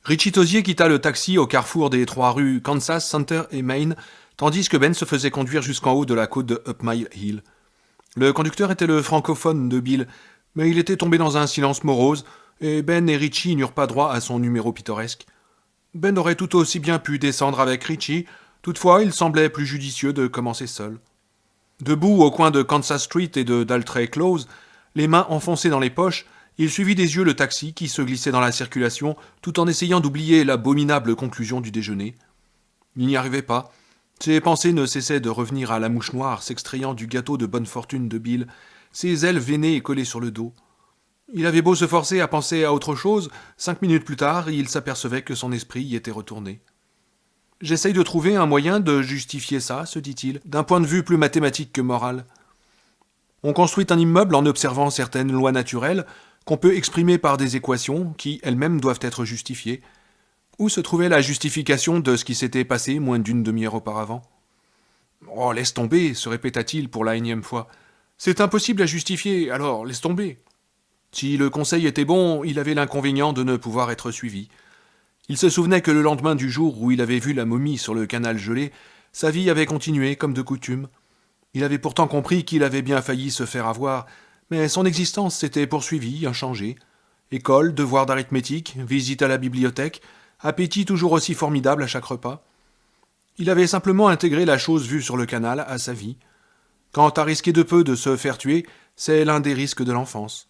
Richie Tosier quitta le taxi au carrefour des 3 rues Kansas, Center et Main, tandis que Ben se faisait conduire jusqu'en haut de la côte de Up Mile Hill. Le conducteur était le francophone de Bill, mais il était tombé dans un silence morose, et Ben et Richie n'eurent pas droit à son numéro pittoresque. Ben aurait tout aussi bien pu descendre avec Richie, toutefois il semblait plus judicieux de commencer seul. Debout au coin de Kansas Street et de Daltrey Close, les mains enfoncées dans les poches, il suivit des yeux le taxi qui se glissait dans la circulation tout en essayant d'oublier l'abominable conclusion du déjeuner. Il n'y arrivait pas. Ses pensées ne cessaient de revenir à la mouche noire s'extrayant du gâteau de bonne fortune de Bill, ses ailes veinées et collées sur le dos. Il avait beau se forcer à penser à autre chose, 5 minutes plus tard, il s'apercevait que son esprit y était retourné. « J'essaye de trouver un moyen de justifier ça, se dit-il, d'un point de vue plus mathématique que moral. On construit un immeuble en observant certaines lois naturelles qu'on peut exprimer par des équations qui, elles-mêmes, doivent être justifiées. Où se trouvait la justification de ce qui s'était passé moins d'une demi-heure auparavant ? « Oh, laisse tomber, se répéta-t-il pour la énième fois. C'est impossible à justifier, alors laisse tomber. Si le conseil était bon, il avait l'inconvénient de ne pouvoir être suivi. Il se souvenait que le lendemain du jour où il avait vu la momie sur le canal gelé, sa vie avait continué comme de coutume. Il avait pourtant compris qu'il avait bien failli se faire avoir, mais son existence s'était poursuivie, inchangée. École, devoirs d'arithmétique, visite à la bibliothèque, appétit toujours aussi formidable à chaque repas. Il avait simplement intégré la chose vue sur le canal à sa vie. Quant à risquer de peu de se faire tuer, c'est l'un des risques de l'enfance.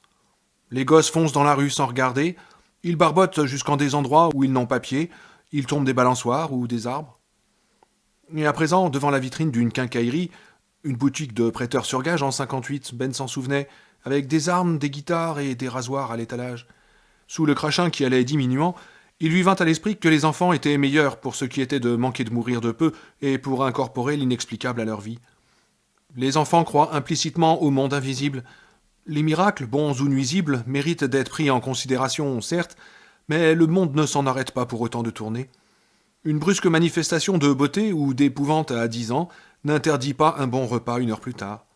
Les gosses foncent dans la rue sans regarder, ils barbotent jusqu'en des endroits où ils n'ont pas pied, ils tombent des balançoires ou des arbres. Et à présent, devant la vitrine d'une quincaillerie, une boutique de prêteurs sur gage en 58, Ben s'en souvenait, avec des armes, des guitares et des rasoirs à l'étalage. Sous le crachin qui allait diminuant, il lui vint à l'esprit que les enfants étaient meilleurs pour ce qui était de manquer de mourir de peu et pour incorporer l'inexplicable à leur vie. Les enfants croient implicitement au monde invisible. Les miracles, bons ou nuisibles, méritent d'être pris en considération, certes, mais le monde ne s'en arrête pas pour autant de tourner. Une brusque manifestation de beauté ou d'épouvante à 10 ans n'interdit pas un bon repas 1 heure plus tard.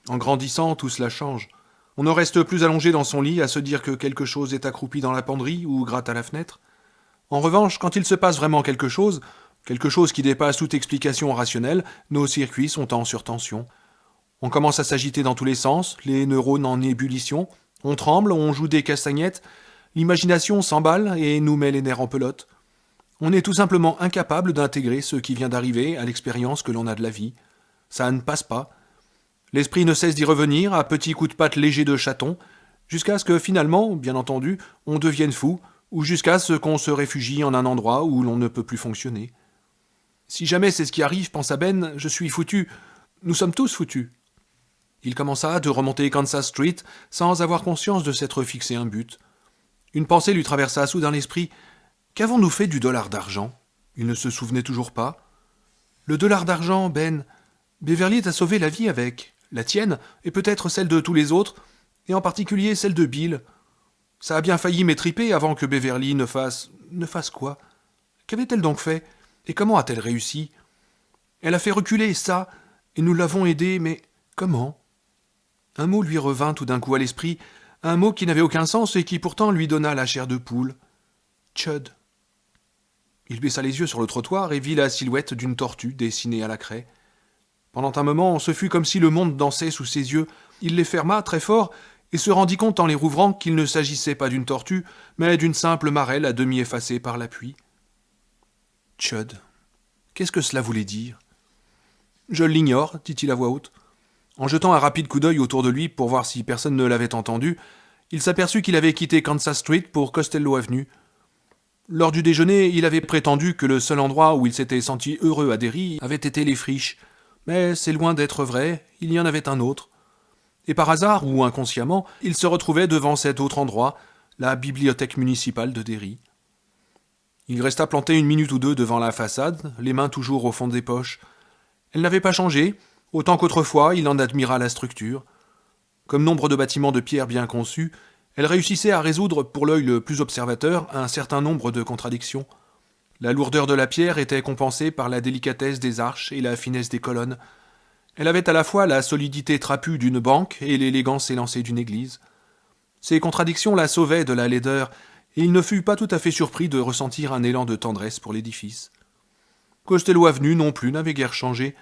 En grandissant, tout cela change. On ne reste plus allongé dans son lit à se dire que quelque chose est accroupi dans la penderie ou gratte à la fenêtre. En revanche, quand il se passe vraiment quelque chose qui dépasse toute explication rationnelle, nos circuits sont en surtension. On commence à s'agiter dans tous les sens, les neurones en ébullition, on tremble, on joue des castagnettes, l'imagination s'emballe et nous met les nerfs en pelote. On est tout simplement incapable d'intégrer ce qui vient d'arriver à l'expérience que l'on a de la vie. Ça ne passe pas. L'esprit ne cesse d'y revenir à petits coups de patte légers de chaton, jusqu'à ce que finalement, bien entendu, on devienne fou, ou jusqu'à ce qu'on se réfugie en un endroit où l'on ne peut plus fonctionner. Si jamais c'est ce qui arrive, pensa Ben, je suis foutu. Nous sommes tous foutus. Il commença de remonter Kansas Street sans avoir conscience de s'être fixé un but. Une pensée lui traversa soudain l'esprit. Qu'avons-nous fait du dollar d'argent ? Il ne se souvenait toujours pas. Le dollar d'argent, Ben. Beverly t'a sauvé la vie avec. La tienne, et peut-être celle de tous les autres, et en particulier celle de Bill. Ça a bien failli m'étriper avant que Beverly ne fasse... Ne fasse quoi ? Qu'avait-elle donc fait ? Et comment a-t-elle réussi ? Elle a fait reculer ça, et nous l'avons aidée, mais comment ? Un mot lui revint tout d'un coup à l'esprit, un mot qui n'avait aucun sens et qui pourtant lui donna la chair de poule. Chud. Il baissa les yeux sur le trottoir et vit la silhouette d'une tortue dessinée à la craie. Pendant un moment, ce fut comme si le monde dansait sous ses yeux. Il les ferma très fort et se rendit compte en les rouvrant qu'il ne s'agissait pas d'une tortue, mais d'une simple marelle à demi effacée par la pluie. Chud. Qu'est-ce que cela voulait dire ? Je l'ignore, dit-il à voix haute. En jetant un rapide coup d'œil autour de lui pour voir si personne ne l'avait entendu, il s'aperçut qu'il avait quitté Kansas Street pour Costello Avenue. Lors du déjeuner, il avait prétendu que le seul endroit où il s'était senti heureux à Derry avait été les friches. Mais c'est loin d'être vrai, il y en avait un autre. Et par hasard, ou inconsciemment, il se retrouvait devant cet autre endroit, la bibliothèque municipale de Derry. Il resta planté 1 minute ou 2 devant la façade, les mains toujours au fond des poches. Elle n'avait pas changé. Autant qu'autrefois, il en admira la structure. Comme nombre de bâtiments de pierre bien conçus, elle réussissait à résoudre, pour l'œil le plus observateur, un certain nombre de contradictions. La lourdeur de la pierre était compensée par la délicatesse des arches et la finesse des colonnes. Elle avait à la fois la solidité trapue d'une banque et l'élégance élancée d'une église. Ces contradictions la sauvaient de la laideur, et il ne fut pas tout à fait surpris de ressentir un élan de tendresse pour l'édifice. Costello Avenue non plus n'avait guère changé.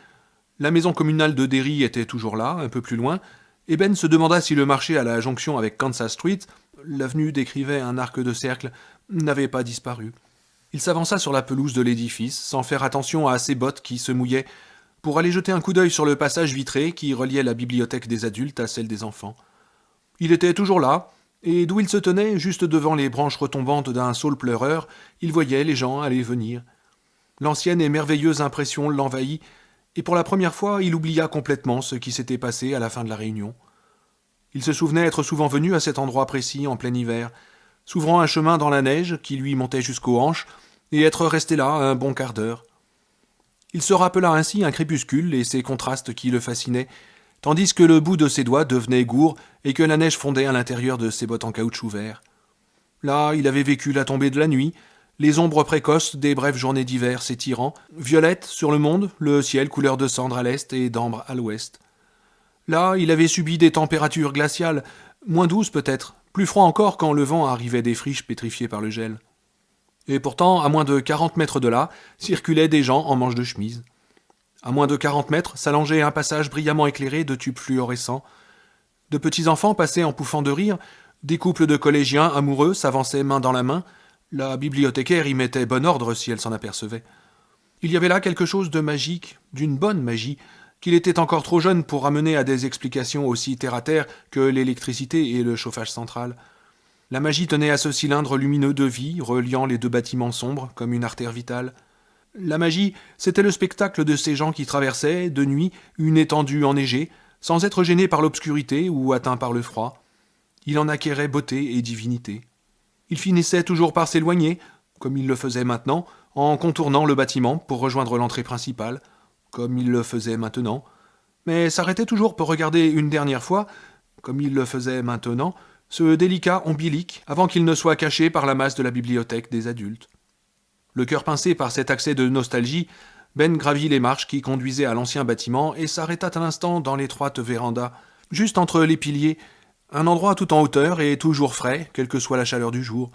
La maison communale de Derry était toujours là, un peu plus loin, et Ben se demanda si le marché à la jonction avec Kansas Street, l'avenue décrivait un arc de cercle, n'avait pas disparu. Il s'avança sur la pelouse de l'édifice, sans faire attention à ses bottes qui se mouillaient, pour aller jeter un coup d'œil sur le passage vitré qui reliait la bibliothèque des adultes à celle des enfants. Il était toujours là, et d'où il se tenait, juste devant les branches retombantes d'un saule pleureur, il voyait les gens aller et venir. L'ancienne et merveilleuse impression l'envahit, et pour la première fois, il oublia complètement ce qui s'était passé à la fin de la réunion. Il se souvenait être souvent venu à cet endroit précis en plein hiver, s'ouvrant un chemin dans la neige qui lui montait jusqu'aux hanches, et être resté là un bon quart d'heure. Il se rappela ainsi un crépuscule et ses contrastes qui le fascinaient, tandis que le bout de ses doigts devenait gourd et que la neige fondait à l'intérieur de ses bottes en caoutchouc vert. Là, il avait vécu la tombée de la nuit, les ombres précoces des brèves journées d'hiver s'étirant, violettes sur le monde, le ciel couleur de cendre à l'est et d'ambre à l'ouest. Là, il avait subi des températures glaciales, moins douces peut-être, plus froid encore quand le vent arrivait des friches pétrifiées par le gel. Et pourtant, à moins de 40 mètres de là, circulaient des gens en manches de chemise. À moins de 40 mètres s'allongeait un passage brillamment éclairé de tubes fluorescents. De petits enfants passaient en pouffant de rire, des couples de collégiens amoureux s'avançaient main dans la main, la bibliothécaire y mettait bon ordre si elle s'en apercevait. Il y avait là quelque chose de magique, d'une bonne magie, qu'il était encore trop jeune pour ramener à des explications aussi terre-à-terre que l'électricité et le chauffage central. La magie tenait à ce cylindre lumineux de vie, reliant les deux bâtiments sombres comme une artère vitale. La magie, c'était le spectacle de ces gens qui traversaient, de nuit, une étendue enneigée, sans être gênés par l'obscurité ou atteints par le froid. Il en acquérait beauté et divinité. Il finissait toujours par s'éloigner, comme il le faisait maintenant, en contournant le bâtiment pour rejoindre l'entrée principale, comme il le faisait maintenant, mais s'arrêtait toujours pour regarder une dernière fois, comme il le faisait maintenant, ce délicat ombilic avant qu'il ne soit caché par la masse de la bibliothèque des adultes. Le cœur pincé par cet accès de nostalgie, Ben gravit les marches qui conduisaient à l'ancien bâtiment et s'arrêta un instant dans l'étroite véranda, juste entre les piliers, un endroit tout en hauteur et toujours frais, quelle que soit la chaleur du jour.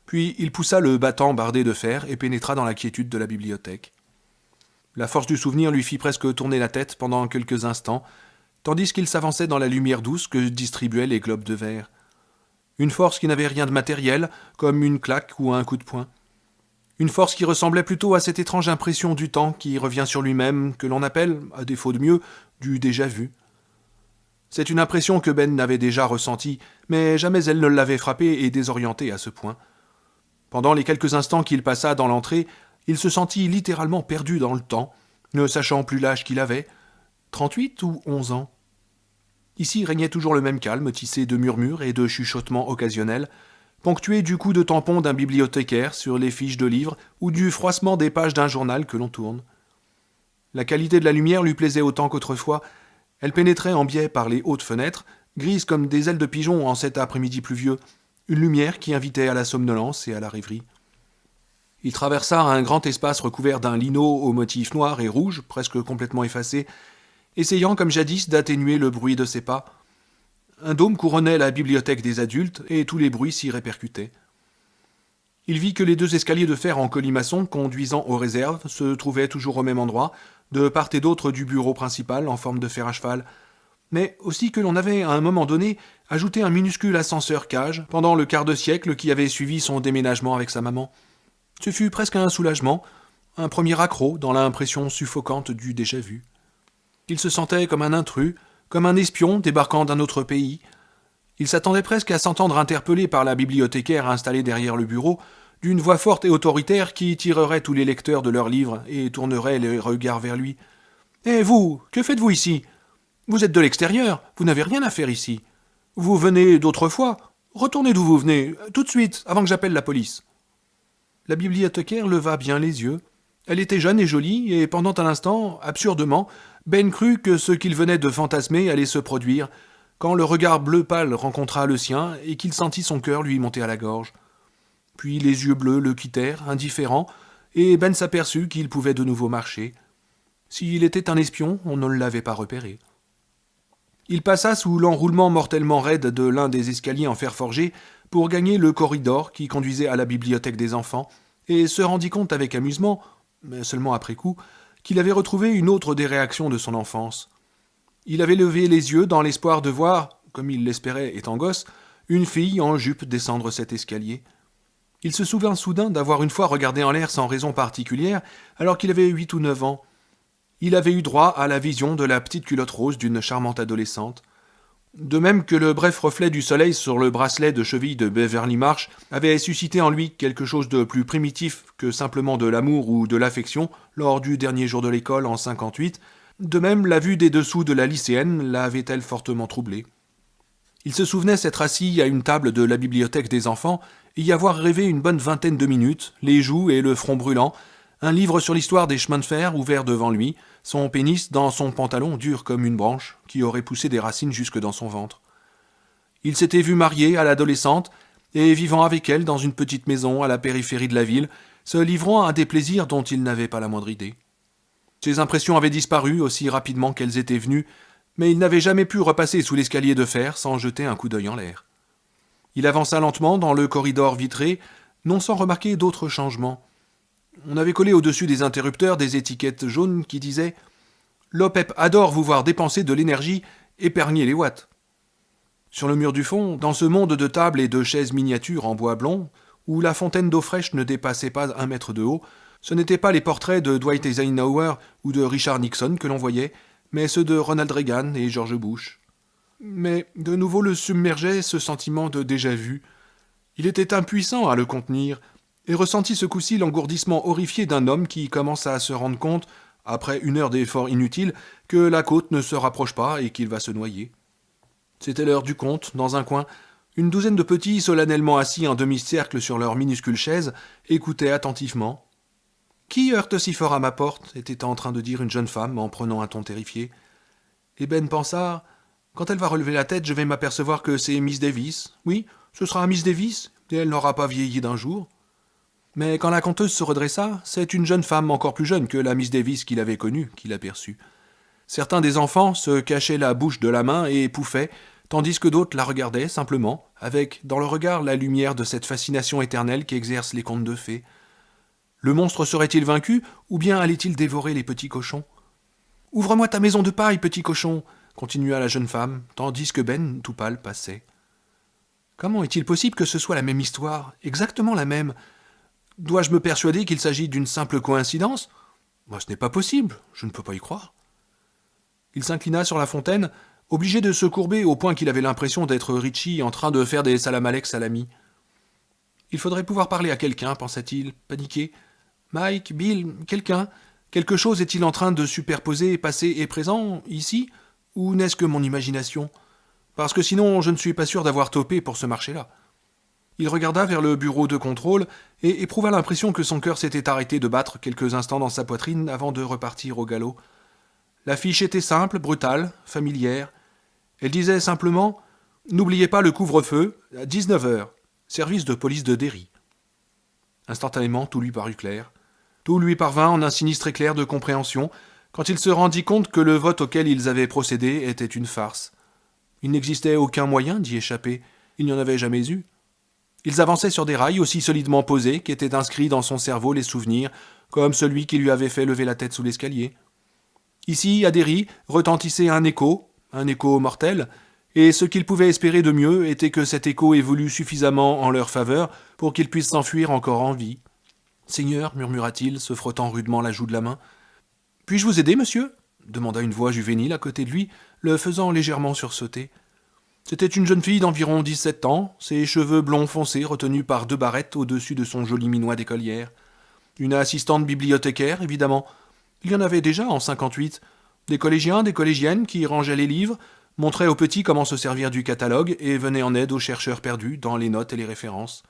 Puis il poussa le battant bardé de fer et pénétra dans la quiétude de la bibliothèque. La force du souvenir lui fit presque tourner la tête pendant quelques instants, tandis qu'il s'avançait dans la lumière douce que distribuaient les globes de verre. Une force qui n'avait rien de matériel, comme une claque ou un coup de poing. Une force qui ressemblait plutôt à cette étrange impression du temps qui revient sur lui-même, que l'on appelle, à défaut de mieux, du déjà-vu. C'est une impression que Ben avait déjà ressentie, mais jamais elle ne l'avait frappé et désorienté à ce point. Pendant les quelques instants qu'il passa dans l'entrée, il se sentit littéralement perdu dans le temps, ne sachant plus l'âge qu'il avait, 38 ou 11 ans. Ici régnait toujours le même calme, tissé de murmures et de chuchotements occasionnels, ponctué du coup de tampon d'un bibliothécaire sur les fiches de livres ou du froissement des pages d'un journal que l'on tourne. La qualité de la lumière lui plaisait autant qu'autrefois. Elle pénétrait en biais par les hautes fenêtres, grises comme des ailes de pigeon en cet après-midi pluvieux, une lumière qui invitait à la somnolence et à la rêverie. Il traversa un grand espace recouvert d'un lino aux motifs noirs et rouges, presque complètement effacé, essayant comme jadis d'atténuer le bruit de ses pas. Un dôme couronnait la bibliothèque des adultes et tous les bruits s'y répercutaient. Il vit que les deux escaliers de fer en colimaçon conduisant aux réserves se trouvaient toujours au même endroit, de part et d'autre du bureau principal en forme de fer à cheval, mais aussi que l'on avait à un moment donné ajouté un minuscule ascenseur cage pendant le quart de siècle qui avait suivi son déménagement avec sa maman. Ce fut presque un soulagement, un premier accroc dans l'impression suffocante du déjà-vu. Il se sentait comme un intrus, comme un espion débarquant d'un autre pays. Il s'attendait presque à s'entendre interpellé par la bibliothécaire installée derrière le bureau, d'une voix forte et autoritaire qui tirerait tous les lecteurs de leurs livres et tournerait les regards vers lui. « Eh vous, que faites-vous ici ? Vous êtes de l'extérieur, vous n'avez rien à faire ici. Vous venez d'autrefois. Retournez d'où vous venez, tout de suite, avant que j'appelle la police. » La bibliothécaire leva bien les yeux. Elle était jeune et jolie, et pendant un instant, absurdement, Ben crut que ce qu'il venait de fantasmer allait se produire, quand le regard bleu pâle rencontra le sien et qu'il sentit son cœur lui monter à la gorge. Puis les yeux bleus le quittèrent, indifférents, et Ben s'aperçut qu'il pouvait de nouveau marcher. S'il était un espion, on ne l'avait pas repéré. Il passa sous l'enroulement mortellement raide de l'un des escaliers en fer forgé, pour gagner le corridor qui conduisait à la bibliothèque des enfants, et se rendit compte avec amusement, mais seulement après coup, qu'il avait retrouvé une autre des réactions de son enfance. Il avait levé les yeux dans l'espoir de voir, comme il l'espérait étant gosse, une fille en jupe descendre cet escalier. Il se souvint soudain d'avoir une fois regardé en l'air sans raison particulière, alors qu'il avait 8 ou 9 ans. Il avait eu droit à la vision de la petite culotte rose d'une charmante adolescente. De même que le bref reflet du soleil sur le bracelet de cheville de Beverly Marsh avait suscité en lui quelque chose de plus primitif que simplement de l'amour ou de l'affection lors du dernier jour de l'école en 58, de même la vue des dessous de la lycéenne l'avait-elle fortement troublé. Il se souvenait s'être assis à une table de la bibliothèque des enfants et y avoir rêvé une bonne vingtaine de minutes, les joues et le front brûlant, un livre sur l'histoire des chemins de fer ouvert devant lui, son pénis dans son pantalon dur comme une branche, qui aurait poussé des racines jusque dans son ventre. Il s'était vu marié à l'adolescente, et vivant avec elle dans une petite maison à la périphérie de la ville, se livrant à des plaisirs dont il n'avait pas la moindre idée. Ses impressions avaient disparu aussi rapidement qu'elles étaient venues, mais il n'avait jamais pu repasser sous l'escalier de fer sans jeter un coup d'œil en l'air. Il avança lentement dans le corridor vitré, non sans remarquer d'autres changements. On avait collé au-dessus des interrupteurs des étiquettes jaunes qui disaient « L'OPEP adore vous voir dépenser de l'énergie, épargnez les watts ». Sur le mur du fond, dans ce monde de tables et de chaises miniatures en bois blond, où la fontaine d'eau fraîche ne dépassait pas 1 mètre de haut, ce n'étaient pas les portraits de Dwight Eisenhower ou de Richard Nixon que l'on voyait, mais ceux de Ronald Reagan et George Bush. Mais de nouveau le submergeait ce sentiment de déjà-vu. Il était impuissant à le contenir, et ressentit ce coup-ci l'engourdissement horrifié d'un homme qui commence à se rendre compte, après 1 heure d'efforts inutiles, que la côte ne se rapproche pas et qu'il va se noyer. C'était l'heure du compte, dans un coin. Une douzaine de petits, solennellement assis en demi-cercle sur leur minuscule chaise, écoutaient attentivement. « Qui heurte si fort à ma porte ?» était en train de dire une jeune femme en prenant un ton terrifié. Et Ben pensa « Quand elle va relever la tête, je vais m'apercevoir que c'est Miss Davis. Oui, ce sera Miss Davis, et elle n'aura pas vieilli d'un jour. » Mais quand la conteuse se redressa, c'est une jeune femme encore plus jeune que la Miss Davis qu'il avait connue qu'il aperçut. Certains des enfants se cachaient la bouche de la main et pouffaient, tandis que d'autres la regardaient simplement, avec dans le regard la lumière de cette fascination éternelle qu'exercent les contes de fées. Le monstre serait-il vaincu, ou bien allait-il dévorer les petits cochons ? « Ouvre-moi ta maison de paille, petit cochon !» continua la jeune femme, tandis que Ben, tout pâle, passait. « Comment est-il possible que ce soit la même histoire, exactement la même ? Dois-je me persuader qu'il s'agit d'une simple coïncidence ? Ce n'est pas possible, je ne peux pas y croire. » Il s'inclina sur la fontaine, obligé de se courber au point qu'il avait l'impression d'être Richie en train de faire des salamalek salami. Il faudrait pouvoir parler à quelqu'un, pensa-t-il, paniqué. Mike, Bill, quelqu'un. Quelque chose est-il en train de superposer passé et présent, ici, ou n'est-ce que mon imagination ? Parce que sinon, je ne suis pas sûr d'avoir topé pour ce marché-là. Il regarda vers le bureau de contrôle et éprouva l'impression que son cœur s'était arrêté de battre quelques instants dans sa poitrine avant de repartir au galop. La fiche était simple, brutale, familière. Elle disait simplement « N'oubliez pas le couvre-feu, à 19h, service de police de Derry. » Instantanément, tout lui parut clair. Tout lui parvint en un sinistre éclair de compréhension quand il se rendit compte que le vote auquel ils avaient procédé était une farce. Il n'existait aucun moyen d'y échapper. Il n'y en avait jamais eu. Ils avançaient sur des rails aussi solidement posés qu'étaient inscrits dans son cerveau les souvenirs, comme celui qui lui avait fait lever la tête sous l'escalier. Ici, à Derry, retentissait un écho mortel, et ce qu'ils pouvaient espérer de mieux était que cet écho évolue suffisamment en leur faveur pour qu'ils puissent s'enfuir encore en vie. « Seigneur, murmura-t-il, se frottant rudement la joue de la main. « Puis-je vous aider, monsieur ?» demanda une voix juvénile à côté de lui, le faisant légèrement sursauter. C'était une jeune fille d'environ 17 ans, ses cheveux blonds foncés retenus par 2 barrettes au-dessus de son joli minois d'écolière. Une assistante bibliothécaire, évidemment. Il y en avait déjà en 58. Des collégiens, des collégiennes qui rangeaient les livres, montraient aux petits comment se servir du catalogue et venaient en aide aux chercheurs perdus dans les notes et les références.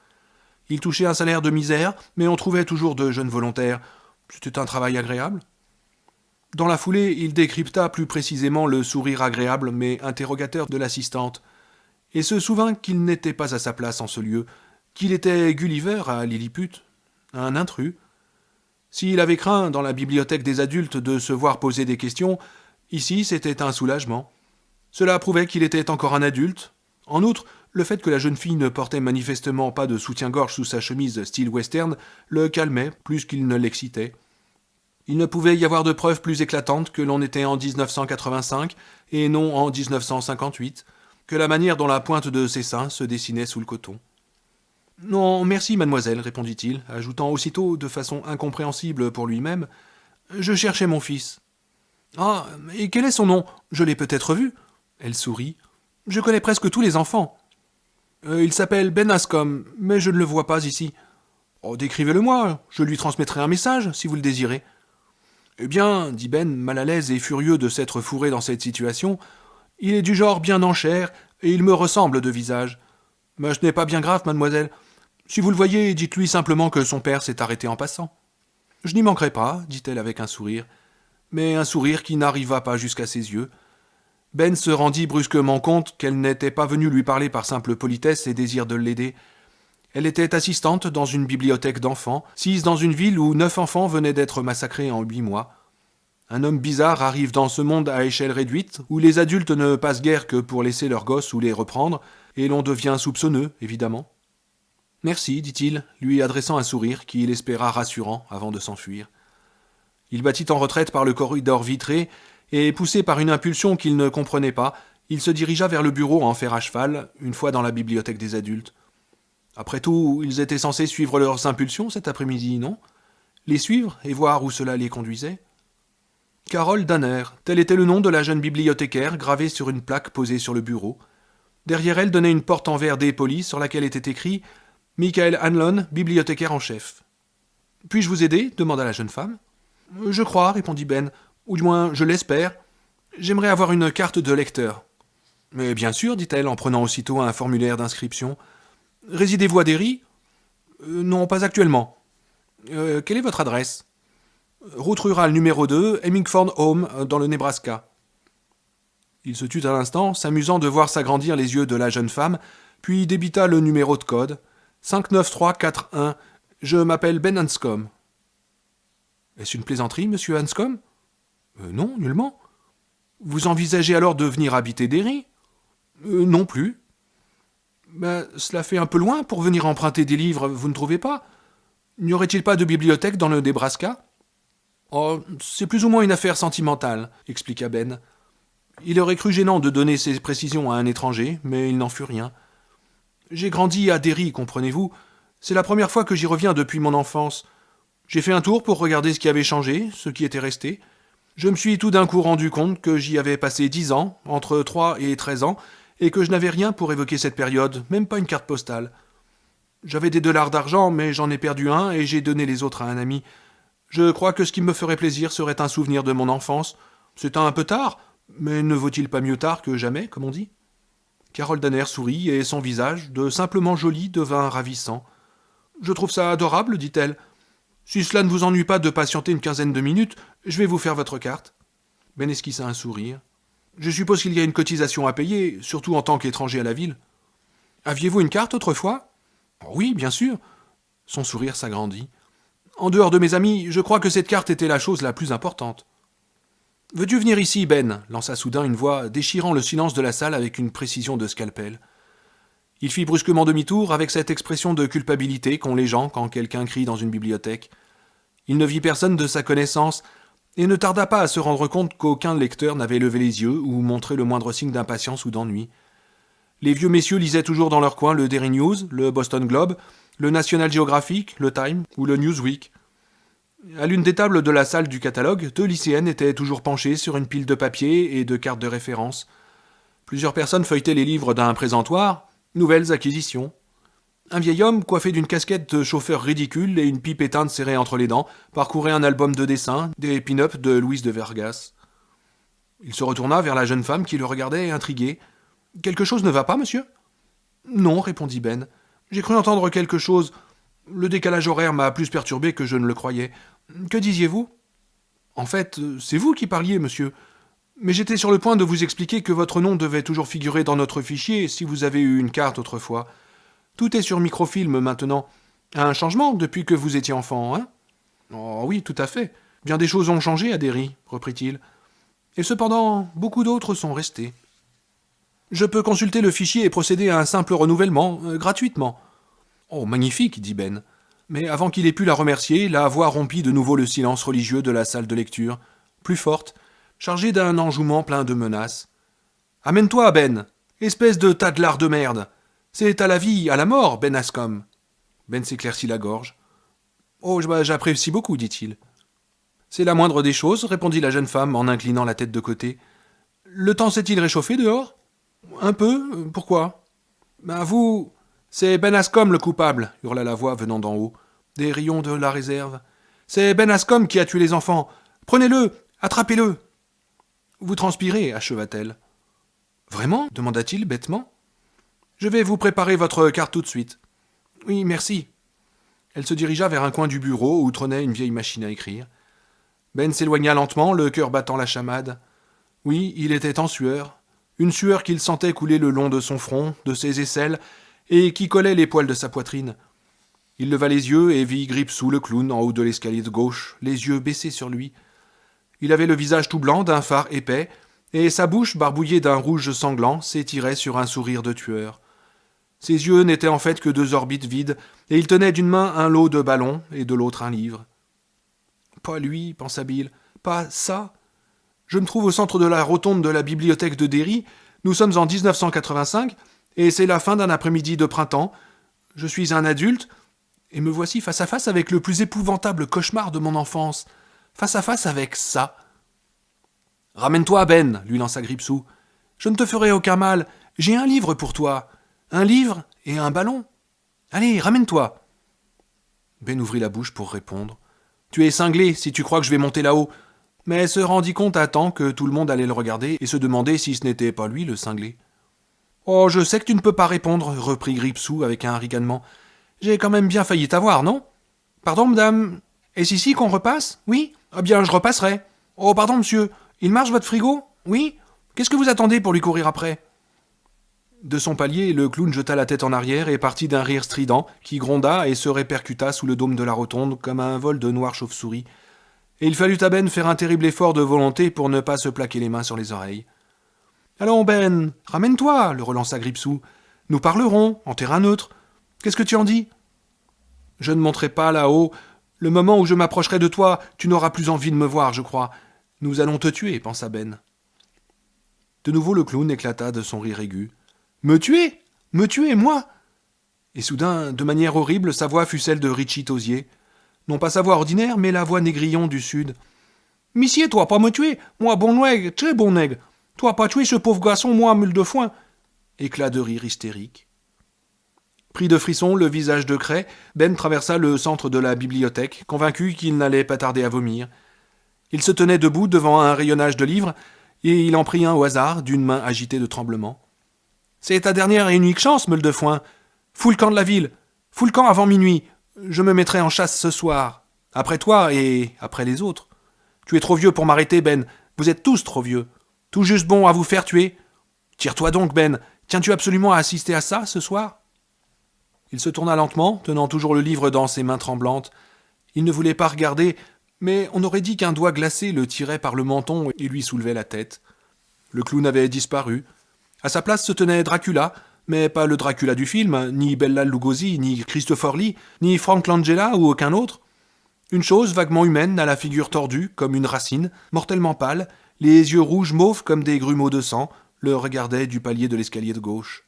Ils touchaient un salaire de misère, mais on trouvait toujours de jeunes volontaires. C'était un travail agréable. Dans la foulée, il décrypta plus précisément le sourire agréable mais interrogateur de l'assistante, et se souvint qu'il n'était pas à sa place en ce lieu, qu'il était Gulliver à Lilliput, un intrus. S'il avait craint dans la bibliothèque des adultes de se voir poser des questions, ici c'était un soulagement. Cela prouvait qu'il était encore un adulte. En outre, Le fait que la jeune fille ne portait manifestement pas de soutien-gorge sous sa chemise style western le calmait plus qu'il ne l'excitait. Il ne pouvait y avoir de preuve plus éclatante que l'on était en 1985 et non en 1958, que la manière dont la pointe de ses seins se dessinait sous le coton. « Non, merci, mademoiselle, répondit-il, ajoutant aussitôt, de façon incompréhensible pour lui-même, « Je cherchais mon fils. »« Ah, et quel est son nom ? Je l'ai peut-être vu. » Elle sourit. « Je connais presque tous les enfants. »« Il s'appelle Ben Anscombe, mais je ne le vois pas ici. »« Oh, décrivez-le-moi, je lui transmettrai un message, si vous le désirez. »« Eh bien, dit Ben, mal à l'aise et furieux de s'être fourré dans cette situation, il est du genre bien en chair, et il me ressemble de visage. Mais ce n'est pas bien grave, mademoiselle. Si vous le voyez, dites-lui simplement que son père s'est arrêté en passant. »« Je n'y manquerai pas, dit-elle avec un sourire, mais un sourire qui n'arriva pas jusqu'à ses yeux. Ben se rendit brusquement compte qu'elle n'était pas venue lui parler par simple politesse et désir de l'aider. Elle était assistante dans une bibliothèque d'enfants, sise dans une ville où 9 enfants venaient d'être massacrés en 8 mois. Un homme bizarre arrive dans ce monde à échelle réduite, où les adultes ne passent guère que pour laisser leurs gosses ou les reprendre, et l'on devient soupçonneux, évidemment. « Merci, dit-il, lui adressant un sourire qu'il espéra rassurant avant de s'enfuir. Il battit en retraite par le corridor vitré, et poussé par une impulsion qu'il ne comprenait pas, il se dirigea vers le bureau en fer à cheval, une fois dans la bibliothèque des adultes. Après tout, ils étaient censés suivre leurs impulsions cet après-midi, non ? Les suivre et voir où cela les conduisait ? Carole Danner, tel était le nom de la jeune bibliothécaire gravé sur une plaque posée sur le bureau. Derrière elle donnait une porte en verre dépoli sur laquelle était écrit « Michael Hanlon, bibliothécaire en chef ». « Puis-je vous aider » demanda la jeune femme. « Je crois, répondit Ben, ou du moins je l'espère. J'aimerais avoir une carte de lecteur. »« Mais bien sûr, dit-elle en prenant aussitôt un formulaire d'inscription. Résidez-vous à Derry ? Non, pas actuellement. Quelle est votre adresse ? Route rurale numéro 2, Hemingford Home, dans le Nebraska. Il se tut un instant, s'amusant de voir s'agrandir les yeux de la jeune femme, puis débita le numéro de code. 59341. Je m'appelle Ben Anscombe. Est-ce une plaisanterie, monsieur Anscombe ? Non, nullement. Vous envisagez alors de venir habiter Derry ? Non plus. Cela fait un peu loin pour venir emprunter des livres, vous ne trouvez pas ? N'y aurait-il pas de bibliothèque dans le Nebraska ? Oh, c'est plus ou moins une affaire sentimentale, expliqua Ben. Il aurait cru gênant de donner ces précisions à un étranger, mais il n'en fut rien. J'ai grandi à Derry, comprenez-vous. C'est la première fois que j'y reviens depuis mon enfance. J'ai fait un tour pour regarder ce qui avait changé, ce qui était resté. Je me suis tout d'un coup rendu compte que j'y avais passé 10 ans, entre 3 et 13 ans, et que je n'avais rien pour évoquer cette période, même pas une carte postale. J'avais des dollars d'argent, mais j'en ai perdu un et j'ai donné les autres à un ami. Je crois que ce qui me ferait plaisir serait un souvenir de mon enfance. C'est un peu tard, mais ne vaut-il pas mieux tard que jamais, comme on dit ? Carole Danner sourit et son visage, de simplement joli, devint ravissant. « Je trouve ça adorable, dit-elle. Si cela ne vous ennuie pas de patienter une quinzaine de minutes, je vais vous faire votre carte. » Ben esquissa un sourire. « Je suppose qu'il y a une cotisation à payer, surtout en tant qu'étranger à la ville. »« Aviez-vous une carte autrefois ?»« Oui, bien sûr. » Son sourire s'agrandit. « En dehors de mes amis, je crois que cette carte était la chose la plus importante. »« Veux-tu venir ici, Ben ?» lança soudain une voix, déchirant le silence de la salle avec une précision de scalpel. Il fit brusquement demi-tour avec cette expression de culpabilité qu'ont les gens quand quelqu'un crie dans une bibliothèque. Il ne vit personne de sa connaissance et ne tarda pas à se rendre compte qu'aucun lecteur n'avait levé les yeux ou montré le moindre signe d'impatience ou d'ennui. Les vieux messieurs lisaient toujours dans leur coin le Daily News, le Boston Globe, le National Geographic, le Time ou le Newsweek. À l'une des tables de la salle du catalogue, 2 lycéennes étaient toujours penchées sur une pile de papier et de cartes de référence. Plusieurs personnes feuilletaient les livres d'un présentoir, nouvelles acquisitions. Un vieil homme, coiffé d'une casquette de chauffeur ridicule et une pipe éteinte serrée entre les dents, parcourait un album de dessins, des pin-ups de Louise de Vergas. Il se retourna vers la jeune femme qui le regardait intriguée. « Quelque chose ne va pas, monsieur ?»« Non, répondit Ben. J'ai cru entendre quelque chose. Le décalage horaire m'a plus perturbé que je ne le croyais. Que disiez-vous ? En fait, c'est vous qui parliez, monsieur. Mais j'étais sur le point de vous expliquer que votre nom devait toujours figurer dans notre fichier si vous avez eu une carte autrefois. Tout est sur microfilm maintenant. Un changement depuis que vous étiez enfant, hein ? Oh oui, tout à fait. Bien des choses ont changé à Derry, reprit-il. Et cependant, beaucoup d'autres sont restées. Je peux consulter le fichier et procéder à un simple renouvellement, gratuitement. Oh, magnifique, dit Ben. Mais avant qu'il ait pu la remercier, la voix rompit de nouveau le silence religieux de la salle de lecture, plus forte, chargée d'un enjouement plein de menaces. Amène-toi, Ben, espèce de tas de lard de merde. C'est à la vie, à la mort, Ben Ascom. Ben s'éclaircit la gorge. Oh, j'apprécie beaucoup, dit-il. C'est la moindre des choses, répondit la jeune femme en inclinant la tête de côté. Le temps s'est-il réchauffé dehors? Un peu, pourquoi? Vous. C'est Ben Ascom le coupable, hurla la voix venant d'en haut, des rayons de la réserve. C'est Ben Ascom qui a tué les enfants. Prenez-le, attrapez-le. Vous transpirez, acheva-t-elle. Vraiment? Demanda-t-il bêtement. Je vais vous préparer votre carte tout de suite. Oui, merci. Elle se dirigea vers un coin du bureau où trônait une vieille machine à écrire. Ben s'éloigna lentement, le cœur battant la chamade. Oui, il était en sueur. Une sueur qu'il sentait couler le long de son front, de ses aisselles, et qui collait les poils de sa poitrine. Il leva les yeux et vit Gripsou le clown en haut de l'escalier de gauche, les yeux baissés sur lui. Il avait le visage tout blanc d'un fard épais, et sa bouche, barbouillée d'un rouge sanglant, s'étirait sur un sourire de tueur. Ses yeux n'étaient en fait que deux orbites vides, et il tenait d'une main un lot de ballons et de l'autre un livre. Pas lui, pensa Bill, pas ça. Je me trouve au centre de la rotonde de la bibliothèque de Derry, nous sommes en 1985, et c'est la fin d'un après-midi de printemps. Je suis un adulte, et me voici face à face avec le plus épouvantable cauchemar de mon enfance, face à face avec ça. « Ramène-toi, Ben, lui lança Gripsou. Je ne te ferai aucun mal, j'ai un livre pour toi. Un livre et un ballon. Allez, ramène-toi. » Ben ouvrit la bouche pour répondre. « Tu es cinglé si tu crois que je vais monter là-haut. » Mais se rendit compte à temps que tout le monde allait le regarder et se demander si ce n'était pas lui le cinglé. « Oh, je sais que tu ne peux pas répondre, » reprit Gripsou avec un ricanement. « J'ai quand même bien failli t'avoir, non ? Pardon, madame. Est-ce ici qu'on repasse ? Oui ? Ah bien, je repasserai. Oh, pardon, monsieur. Il marche votre frigo ? Oui ? Qu'est-ce que vous attendez pour lui courir après ? » De son palier, le clown jeta la tête en arrière et partit d'un rire strident qui gronda et se répercuta sous le dôme de la rotonde comme un vol de noires chauves-souris. Et il fallut à Ben faire un terrible effort de volonté pour ne pas se plaquer les mains sur les oreilles. « Allons, Ben, ramène-toi, » le relança Gripsou. « Nous parlerons, en terrain neutre. Qu'est-ce que tu en dis ? » « Je ne monterai pas là-haut. Le moment où je m'approcherai de toi, tu n'auras plus envie de me voir, je crois. Nous allons te tuer, pensa Ben. De nouveau le clown éclata de son rire aigu. « Me tuer ? Me tuer, moi ?» Et soudain, de manière horrible, sa voix fut celle de Richie Tosier. Non pas sa voix ordinaire, mais la voix négrillon du Sud. « Missier, toi pas me tuer, moi bon nègre, très bon nègre. Toi pas tuer ce pauvre garçon, moi mule de foin. » Éclat de rire hystérique. Pris de frissons, le visage de craie, Ben traversa le centre de la bibliothèque, convaincu qu'il n'allait pas tarder à vomir. Il se tenait debout devant un rayonnage de livres, et il en prit un au hasard, d'une main agitée de tremblement. « C'est ta dernière et unique chance, meule de foin. Fous le camp de la ville. Fous le camp avant minuit. Je me mettrai en chasse ce soir. Après toi et après les autres. Tu es trop vieux pour m'arrêter, Ben. Vous êtes tous trop vieux. Tout juste bon à vous faire tuer. Tire-toi donc, Ben. Tiens-tu absolument à assister à ça, ce soir ?» Il se tourna lentement, tenant toujours le livre dans ses mains tremblantes. Il ne voulait pas regarder, mais on aurait dit qu'un doigt glacé le tirait par le menton et lui soulevait la tête. Le clown avait disparu. À sa place se tenait Dracula, mais pas le Dracula du film, ni Bella Lugosi, ni Christopher Lee, ni Frank Langella ou aucun autre. Une chose vaguement humaine, à la figure tordue, comme une racine, mortellement pâle, les yeux rouges mauves comme des grumeaux de sang, le regardait du palier de l'escalier de gauche.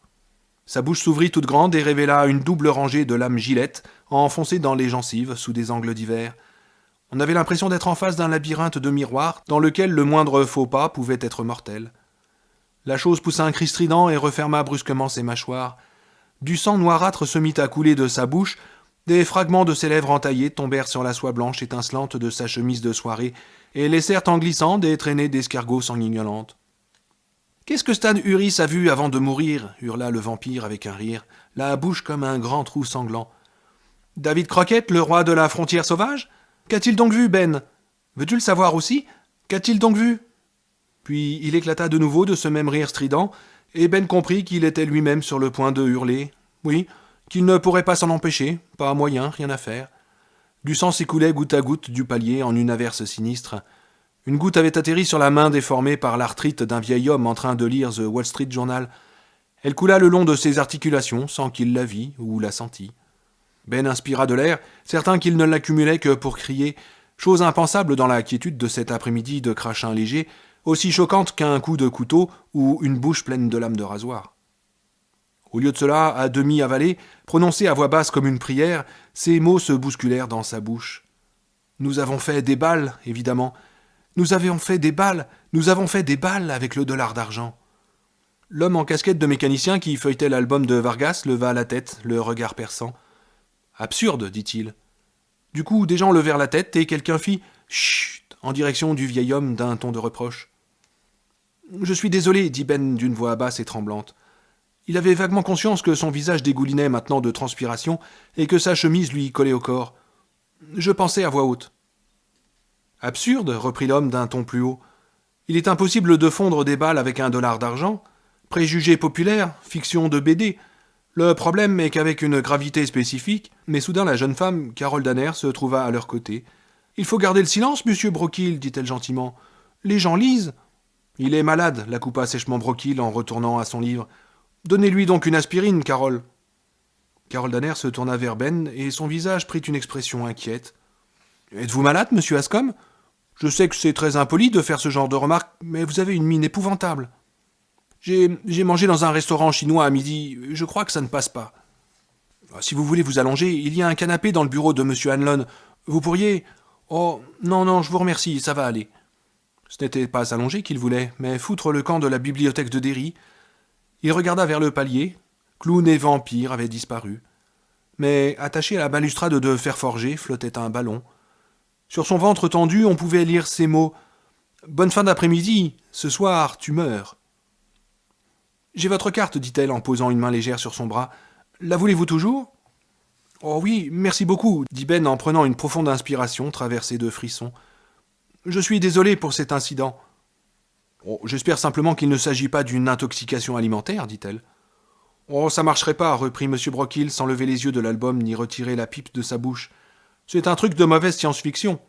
Sa bouche s'ouvrit toute grande et révéla une double rangée de lames gilettes, enfoncées dans les gencives sous des angles divers. On avait l'impression d'être en face d'un labyrinthe de miroirs dans lequel le moindre faux pas pouvait être mortel. La chose poussa un cri strident et referma brusquement ses mâchoires. Du sang noirâtre se mit à couler de sa bouche, des fragments de ses lèvres entaillées tombèrent sur la soie blanche étincelante de sa chemise de soirée et laissèrent en glissant des traînées d'escargots sanguignolantes. « Qu'est-ce que Stan Uris a vu avant de mourir » hurla le vampire avec un rire, la bouche comme un grand trou sanglant. « David Crockett, le roi de la frontière sauvage ? Qu'a-t-il donc vu, Ben ? Veux-tu le savoir aussi ? Qu'a-t-il donc vu ?» Puis il éclata de nouveau de ce même rire strident, et Ben comprit qu'il était lui-même sur le point de hurler. Oui, qu'il ne pourrait pas s'en empêcher, pas moyen, rien à faire. Du sang s'écoulait goutte à goutte du palier en une averse sinistre. Une goutte avait atterri sur la main déformée par l'arthrite d'un vieil homme en train de lire The Wall Street Journal. Elle coula le long de ses articulations sans qu'il la vît ou la sentît. Ben inspira de l'air, certain qu'il ne l'accumulait que pour crier, chose impensable dans la quiétude de cet après-midi de crachin léger, aussi choquante qu'un coup de couteau ou une bouche pleine de lames de rasoir. Au lieu de cela, à demi avalés, prononcés à voix basse comme une prière, ces mots se bousculèrent dans sa bouche. « Nous avons fait des balles, évidemment. Nous avons fait des balles avec le dollar d'argent. » L'homme en casquette de mécanicien qui feuilletait l'album de Vargas leva la tête, le regard perçant. « Absurde, dit-il. » Du coup, des gens levèrent la tête et quelqu'un fit « Chut !» en direction du vieil homme d'un ton de reproche. « Je suis désolé, dit Ben d'une voix basse et tremblante. Il avait vaguement conscience que son visage dégoulinait maintenant de transpiration et que sa chemise lui collait au corps. Je pensais à voix haute. « Absurde, reprit l'homme d'un ton plus haut. Il est impossible de fondre des balles avec un dollar d'argent. Préjugés populaires, fiction de BD. Le problème est qu'avec une gravité spécifique, mais soudain la jeune femme, Carole Danner, se trouva à leur côté. « Il faut garder le silence, monsieur Brockhill, dit-elle gentiment. Les gens lisent. » Il est malade, la coupa sèchement Brockhill en retournant à son livre. Donnez-lui donc une aspirine, Carole. Carole Danner se tourna vers Ben et son visage prit une expression inquiète. Êtes-vous malade, monsieur Ascom ? Je sais que c'est très impoli de faire ce genre de remarques, mais vous avez une mine épouvantable. J'ai mangé dans un restaurant chinois à midi, je crois que ça ne passe pas. Si vous voulez vous allonger, il y a un canapé dans le bureau de monsieur Hanlon. Vous pourriez... Oh, non, je vous remercie, ça va aller. Ce n'était pas s'allonger qu'il voulait, mais foutre le camp de la bibliothèque de Derry. Il regarda vers le palier. Clown et vampire avaient disparu. Mais attaché à la balustrade de fer forgé flottait un ballon. Sur son ventre tendu, on pouvait lire ces mots « Bonne fin d'après-midi, ce soir, tu meurs. » « J'ai votre carte, dit-elle en posant une main légère sur son bras. La voulez-vous toujours ? Oh oui, merci beaucoup, dit Ben en prenant une profonde inspiration traversée de frissons. Je suis désolé pour cet incident. Oh, j'espère simplement qu'il ne s'agit pas d'une intoxication alimentaire, dit-elle. Oh, ça marcherait pas, reprit M. Brockhill sans lever les yeux de l'album ni retirer la pipe de sa bouche. C'est un truc de mauvaise science-fiction.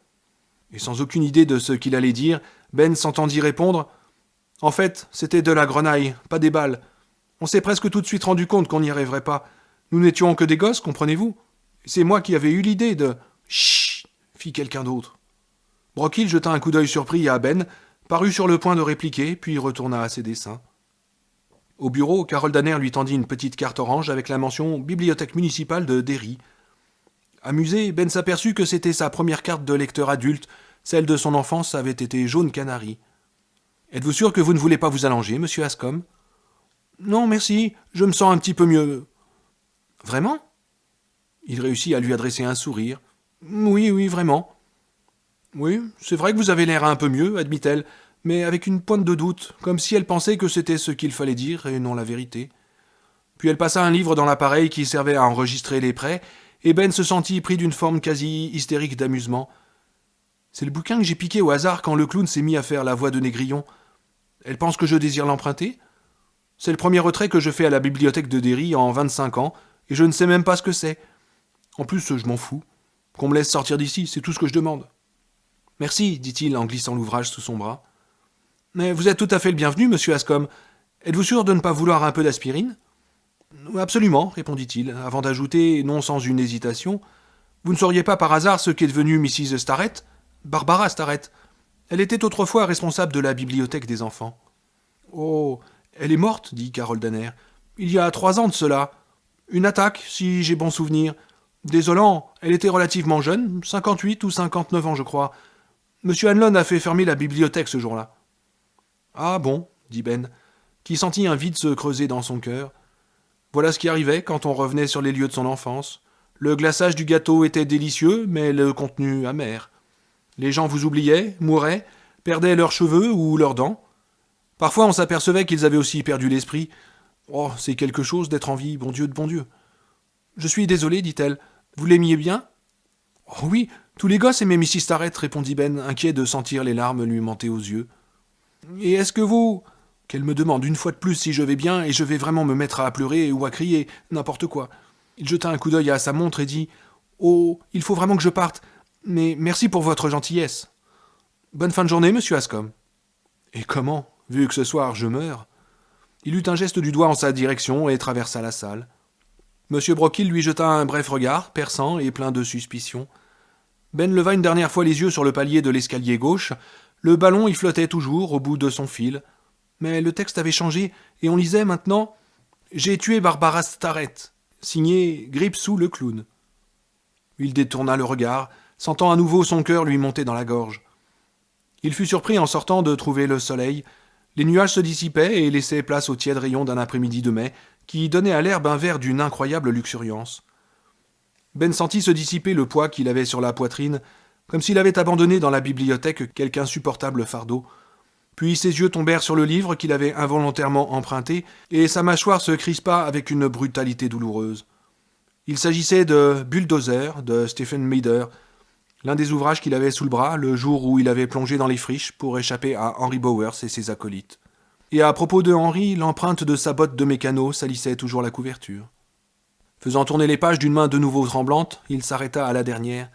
Et sans aucune idée de ce qu'il allait dire, Ben s'entendit répondre. En fait, c'était de la grenaille, pas des balles. On s'est presque tout de suite rendu compte qu'on n'y arriverait pas. Nous n'étions que des gosses, comprenez-vous ? C'est moi qui avais eu l'idée de... Chut, fit quelqu'un d'autre. Brockhill jeta un coup d'œil surpris à Ben, parut sur le point de répliquer, puis retourna à ses dessins. Au bureau, Carole Danner lui tendit une petite carte orange avec la mention « Bibliothèque municipale de Derry ». Amusé, Ben s'aperçut que c'était sa première carte de lecteur adulte, celle de son enfance avait été jaune canari. « Êtes-vous sûr que vous ne voulez pas vous allonger, monsieur Ascom ?»« Non, merci, je me sens un petit peu mieux. »« Vraiment ?» Il réussit à lui adresser un sourire. « Oui, vraiment. »« Oui, c'est vrai que vous avez l'air un peu mieux, admit-elle, mais avec une pointe de doute, comme si elle pensait que c'était ce qu'il fallait dire et non la vérité. Puis elle passa un livre dans l'appareil qui servait à enregistrer les prêts, et Ben se sentit pris d'une forme quasi hystérique d'amusement. « C'est le bouquin que j'ai piqué au hasard quand le clown s'est mis à faire la voix de Négrillon. Elle pense que je désire l'emprunter ? C'est le premier retrait que je fais à la bibliothèque de Derry en 25 ans, et je ne sais même pas ce que c'est. En plus, je m'en fous. Qu'on me laisse sortir d'ici, c'est tout ce que je demande. »« Merci, dit-il en glissant l'ouvrage sous son bras. »« Mais vous êtes tout à fait le bienvenu, monsieur Ascom. Êtes-vous sûr de ne pas vouloir un peu d'aspirine ? » ?»« Absolument, répondit-il, avant d'ajouter, non sans une hésitation. « Vous ne sauriez pas par hasard ce qu'est devenue Mrs. Starrett ? Barbara Starrett. Elle était autrefois responsable de la bibliothèque des enfants. »« Oh, elle est morte, dit Carole Danner. Il y a 3 ans de cela. Une attaque, si j'ai bon souvenir. Désolant, elle était relativement jeune, 58 ou 59 ans, je crois. Monsieur Hanlon a fait fermer la bibliothèque ce jour-là. »« Ah bon, dit Ben, qui sentit un vide se creuser dans son cœur. Voilà ce qui arrivait quand on revenait sur les lieux de son enfance. Le glaçage du gâteau était délicieux, mais le contenu amer. Les gens vous oubliaient, mouraient, perdaient leurs cheveux ou leurs dents. Parfois on s'apercevait qu'ils avaient aussi perdu l'esprit. Oh, c'est quelque chose d'être en vie, bon Dieu de bon Dieu. Je suis désolé, dit-elle. Vous l'aimiez bien ? Oh oui, tous les gosses aimaient Mrs. Starrett, répondit Ben, inquiet de sentir les larmes lui monter aux yeux. Et est-ce que vous... Qu'elle me demande une fois de plus si je vais bien, et je vais vraiment me mettre à pleurer ou à crier, n'importe quoi. Il jeta un coup d'œil à sa montre et dit « Oh, il faut vraiment que je parte, mais merci pour votre gentillesse. Bonne fin de journée, monsieur Ascom. »« Et comment, vu que ce soir je meurs ? Il eut un geste du doigt en sa direction et traversa la salle. M. Brockhill lui jeta un bref regard, perçant et plein de suspicion. Ben leva une dernière fois les yeux sur le palier de l'escalier gauche. Le ballon y flottait toujours au bout de son fil. Mais le texte avait changé et on lisait maintenant « J'ai tué Barbara Starrett », signé Gripsou le clown. Il détourna le regard, sentant à nouveau son cœur lui monter dans la gorge. Il fut surpris en sortant de trouver le soleil. Les nuages se dissipaient et laissaient place aux tièdes rayons d'un après-midi de mai qui donnait à l'herbe un vert d'une incroyable luxuriance. Ben sentit se dissiper le poids qu'il avait sur la poitrine, comme s'il avait abandonné dans la bibliothèque quelque insupportable fardeau. Puis ses yeux tombèrent sur le livre qu'il avait involontairement emprunté, et sa mâchoire se crispa avec une brutalité douloureuse. Il s'agissait de Bulldozer de Stephen Meader, l'un des ouvrages qu'il avait sous le bras le jour où il avait plongé dans les friches pour échapper à Henry Bowers et ses acolytes. Et à propos de Henry, l'empreinte de sa botte de mécano salissait toujours la couverture. Faisant tourner les pages d'une main de nouveau tremblante, il s'arrêta à la dernière.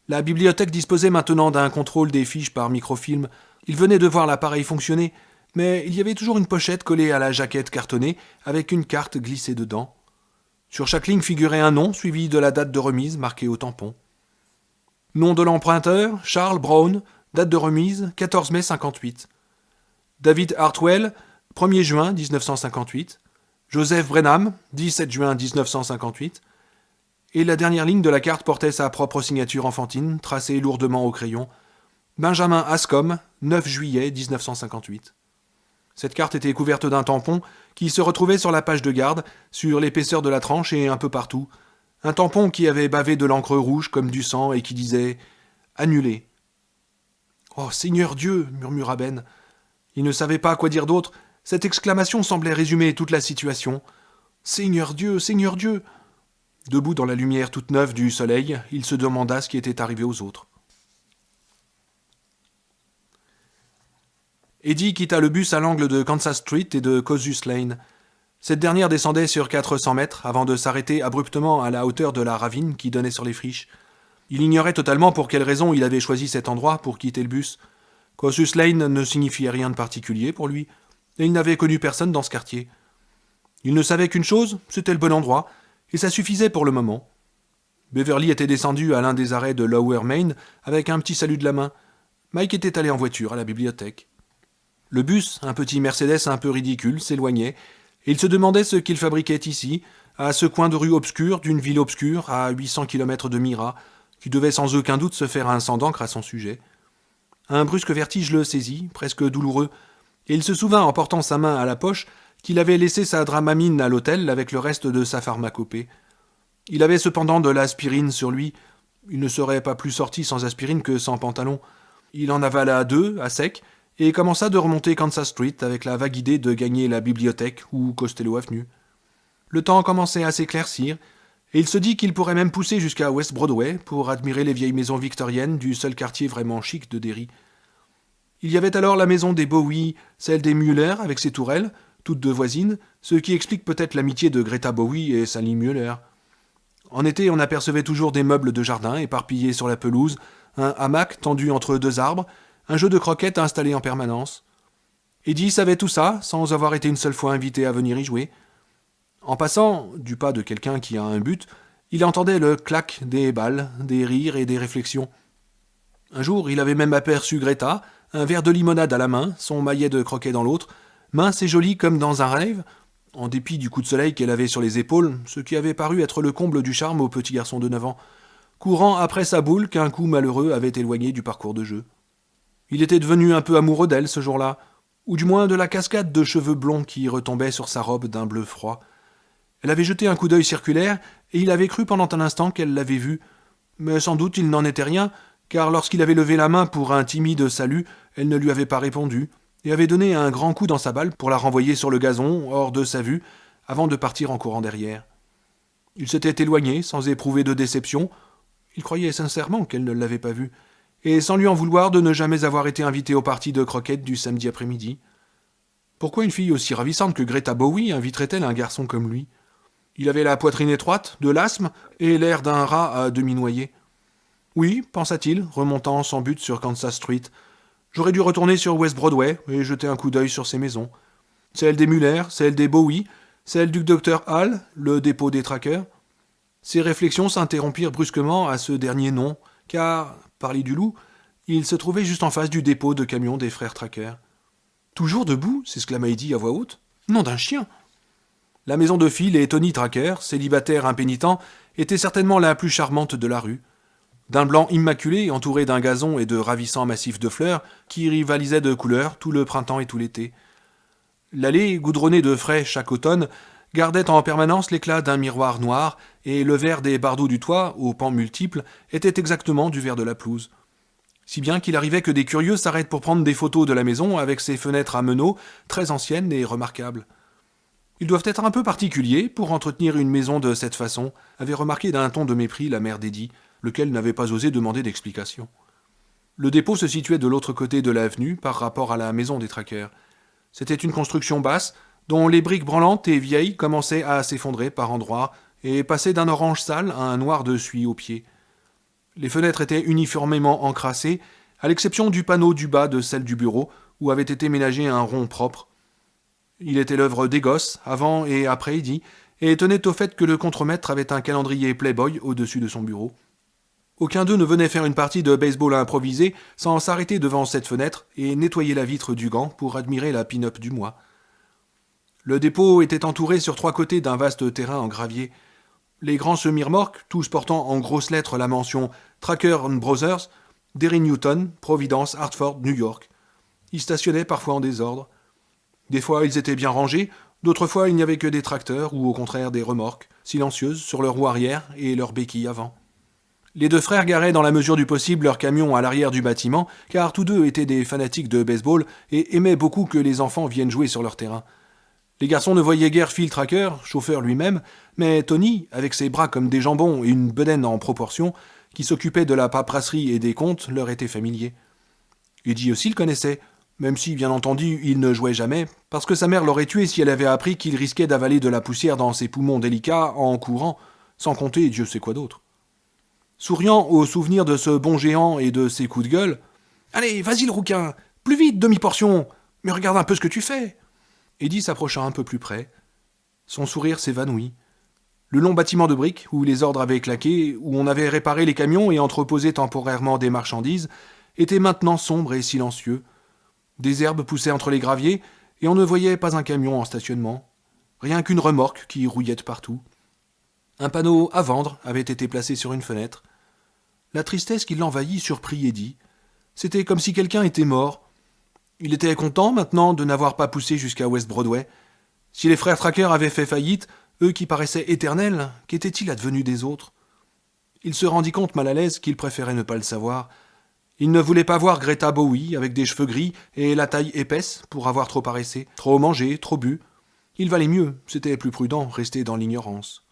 La bibliothèque disposait maintenant d'un contrôle des fiches par microfilm. Il venait de voir l'appareil fonctionner, mais il y avait toujours une pochette collée à la jaquette cartonnée avec une carte glissée dedans. Sur chaque ligne figurait un nom suivi de la date de remise marquée au tampon. Nom de l'emprunteur, Charles Brown, date de remise, 14 mai 58. David Hartwell, 1er juin 1958. Joseph Brenham, 17 juin 1958. Et la dernière ligne de la carte portait sa propre signature enfantine, tracée lourdement au crayon. Benjamin Ascom, 9 juillet 1958. Cette carte était couverte d'un tampon qui se retrouvait sur la page de garde, sur l'épaisseur de la tranche et un peu partout. Un tampon qui avait bavé de l'encre rouge comme du sang et qui disait « Annulé ». « Oh, Seigneur Dieu !» murmura Ben. Il ne savait pas quoi dire d'autre. Cette exclamation semblait résumer toute la situation. « Seigneur Dieu, Seigneur Dieu !» Debout dans la lumière toute neuve du soleil, il se demanda ce qui était arrivé aux autres. Eddie quitta le bus à l'angle de Kansas Street et de Causus Lane. Cette dernière descendait sur 400 mètres avant de s'arrêter abruptement à la hauteur de la ravine qui donnait sur les friches. Il ignorait totalement pour quelle raison il avait choisi cet endroit pour quitter le bus. Causus Lane ne signifiait rien de particulier pour lui, et il n'avait connu personne dans ce quartier. Il ne savait qu'une chose, c'était le bon endroit, et ça suffisait pour le moment. Beverly était descendu à l'un des arrêts de Lower Main avec un petit salut de la main. Mike était allé en voiture à la bibliothèque. Le bus, un petit Mercedes un peu ridicule, s'éloignait, et il se demandait ce qu'il fabriquait ici, à ce coin de rue obscur d'une ville obscure, à 800 km de Myra, qui devait sans aucun doute se faire un sang d'encre à son sujet. Un brusque vertige le saisit, presque douloureux, et il se souvint en portant sa main à la poche qu'il avait laissé sa dramamine à l'hôtel avec le reste de sa pharmacopée. Il avait cependant de l'aspirine sur lui. Il ne serait pas plus sorti sans aspirine que sans pantalon. Il en avala 2, à sec, et commença de remonter Kansas Street avec la vague idée de gagner la bibliothèque ou Costello Avenue. Le temps commençait à s'éclaircir, et il se dit qu'il pourrait même pousser jusqu'à West Broadway pour admirer les vieilles maisons victoriennes du seul quartier vraiment chic de Derry. Il y avait alors la maison des Bowie, celle des Mueller avec ses tourelles, toutes deux voisines, ce qui explique peut-être l'amitié de Greta Bowie et Sally Mueller. En été, on apercevait toujours des meubles de jardin éparpillés sur la pelouse, un hamac tendu entre deux arbres, un jeu de croquettes installé en permanence. Eddie savait tout ça, sans avoir été une seule fois invité à venir y jouer. En passant, du pas de quelqu'un qui a un but, il entendait le clac des balles, des rires et des réflexions. Un jour, il avait même aperçu Greta, un verre de limonade à la main, son maillet de croquet dans l'autre, mince et jolie comme dans un rêve, en dépit du coup de soleil qu'elle avait sur les épaules, ce qui avait paru être le comble du charme au petit garçon de 9 ans, courant après sa boule qu'un coup malheureux avait éloigné du parcours de jeu. Il était devenu un peu amoureux d'elle ce jour-là, ou du moins de la cascade de cheveux blonds qui retombaient sur sa robe d'un bleu froid. Elle avait jeté un coup d'œil circulaire, et il avait cru pendant un instant qu'elle l'avait vu, mais sans doute il n'en était rien, car lorsqu'il avait levé la main pour un timide salut, elle ne lui avait pas répondu, et avait donné un grand coup dans sa balle pour la renvoyer sur le gazon, hors de sa vue, avant de partir en courant derrière. Il s'était éloigné, sans éprouver de déception. Il croyait sincèrement qu'elle ne l'avait pas vu, et sans lui en vouloir de ne jamais avoir été invité au parti de croquettes du samedi après-midi. Pourquoi une fille aussi ravissante que Greta Bowie inviterait-elle un garçon comme lui ? Il avait la poitrine étroite, de l'asthme, et l'air d'un rat à demi noyé. Oui, pensa-t-il, remontant sans but sur Kansas Street. J'aurais dû retourner sur West Broadway et jeter un coup d'œil sur ces maisons. Celle des Muller, celle des Bowie, celle du docteur Hall, le dépôt des trackers. Ces réflexions s'interrompirent brusquement à ce dernier nom, car, parler du loup, il se trouvait juste en face du dépôt de camions des frères Tracker. « Toujours debout » s'exclama Eddie à voix haute. « Nom d'un chien !» La maison de Phil et Tony Tracker, célibataire impénitent, était certainement la plus charmante de la rue. D'un blanc immaculé, entouré d'un gazon et de ravissants massifs de fleurs qui rivalisaient de couleurs tout le printemps et tout l'été. L'allée, goudronnée de frais chaque automne, gardait en permanence l'éclat d'un miroir noir, et le vert des bardeaux du toit, aux pans multiples, était exactement du vert de la pelouse. Si bien qu'il arrivait que des curieux s'arrêtent pour prendre des photos de la maison avec ses fenêtres à meneaux, très anciennes et remarquables. Ils doivent être un peu particuliers pour entretenir une maison de cette façon, avait remarqué d'un ton de mépris la mère d'Eddie, lequel n'avait pas osé demander d'explication. Le dépôt se situait de l'autre côté de l'avenue par rapport à la maison des Trackers. C'était une construction basse, dont les briques branlantes et vieilles commençaient à s'effondrer par endroits et passaient d'un orange sale à un noir de suie aux pieds. Les fenêtres étaient uniformément encrassées, à l'exception du panneau du bas de celle du bureau, où avait été ménagé un rond propre. Il était l'œuvre des gosses, avant et après Eddie, et tenait au fait que le contremaître avait un calendrier Playboy au-dessus de son bureau. Aucun d'eux ne venait faire une partie de baseball improvisée sans s'arrêter devant cette fenêtre et nettoyer la vitre du gant pour admirer la pin-up du mois. Le dépôt était entouré sur 3 côtés d'un vaste terrain en gravier. Les grands semi-remorques, tous portant en grosses lettres la mention Tracker & Brothers, Derry Newton, Providence, Hartford, New York. Ils stationnaient parfois en désordre. Des fois ils étaient bien rangés, d'autres fois il n'y avait que des tracteurs ou au contraire des remorques, silencieuses sur leurs roues arrière et leurs béquilles avant. Les 2 frères garaient dans la mesure du possible leur camion à l'arrière du bâtiment, car tous 2 étaient des fanatiques de baseball et aimaient beaucoup que les enfants viennent jouer sur leur terrain. Les garçons ne voyaient guère Phil Tracker, chauffeur lui-même, mais Tony, avec ses bras comme des jambons et une bedaine en proportion, qui s'occupait de la paperasserie et des comptes, leur était familier. Eddie aussi le connaissait, même si, bien entendu, il ne jouait jamais, parce que sa mère l'aurait tué si elle avait appris qu'il risquait d'avaler de la poussière dans ses poumons délicats en courant, sans compter Dieu sait quoi d'autre. Souriant au souvenir de ce bon géant et de ses coups de gueule, « Allez, vas-y le rouquin, plus vite, demi-portion, mais regarde un peu ce que tu fais !» Eddie s'approcha un peu plus près. Son sourire s'évanouit. Le long bâtiment de briques, où les ordres avaient claqué, où on avait réparé les camions et entreposé temporairement des marchandises, était maintenant sombre et silencieux. Des herbes poussaient entre les graviers, et on ne voyait pas un camion en stationnement. Rien qu'une remorque qui rouillait de partout. Un panneau « À vendre » avait été placé sur une fenêtre. La tristesse qui l'envahit surprit Eddie. C'était comme si quelqu'un était mort. Il était content maintenant de n'avoir pas poussé jusqu'à West Broadway. Si les frères Tracker avaient fait faillite, eux qui paraissaient éternels, qu'était-il advenu des autres? Il se rendit compte mal à l'aise qu'il préférait ne pas le savoir. Il ne voulait pas voir Greta Bowie avec des cheveux gris et la taille épaisse pour avoir trop paressé, trop mangé, trop bu. Il valait mieux, c'était plus prudent, rester dans l'ignorance.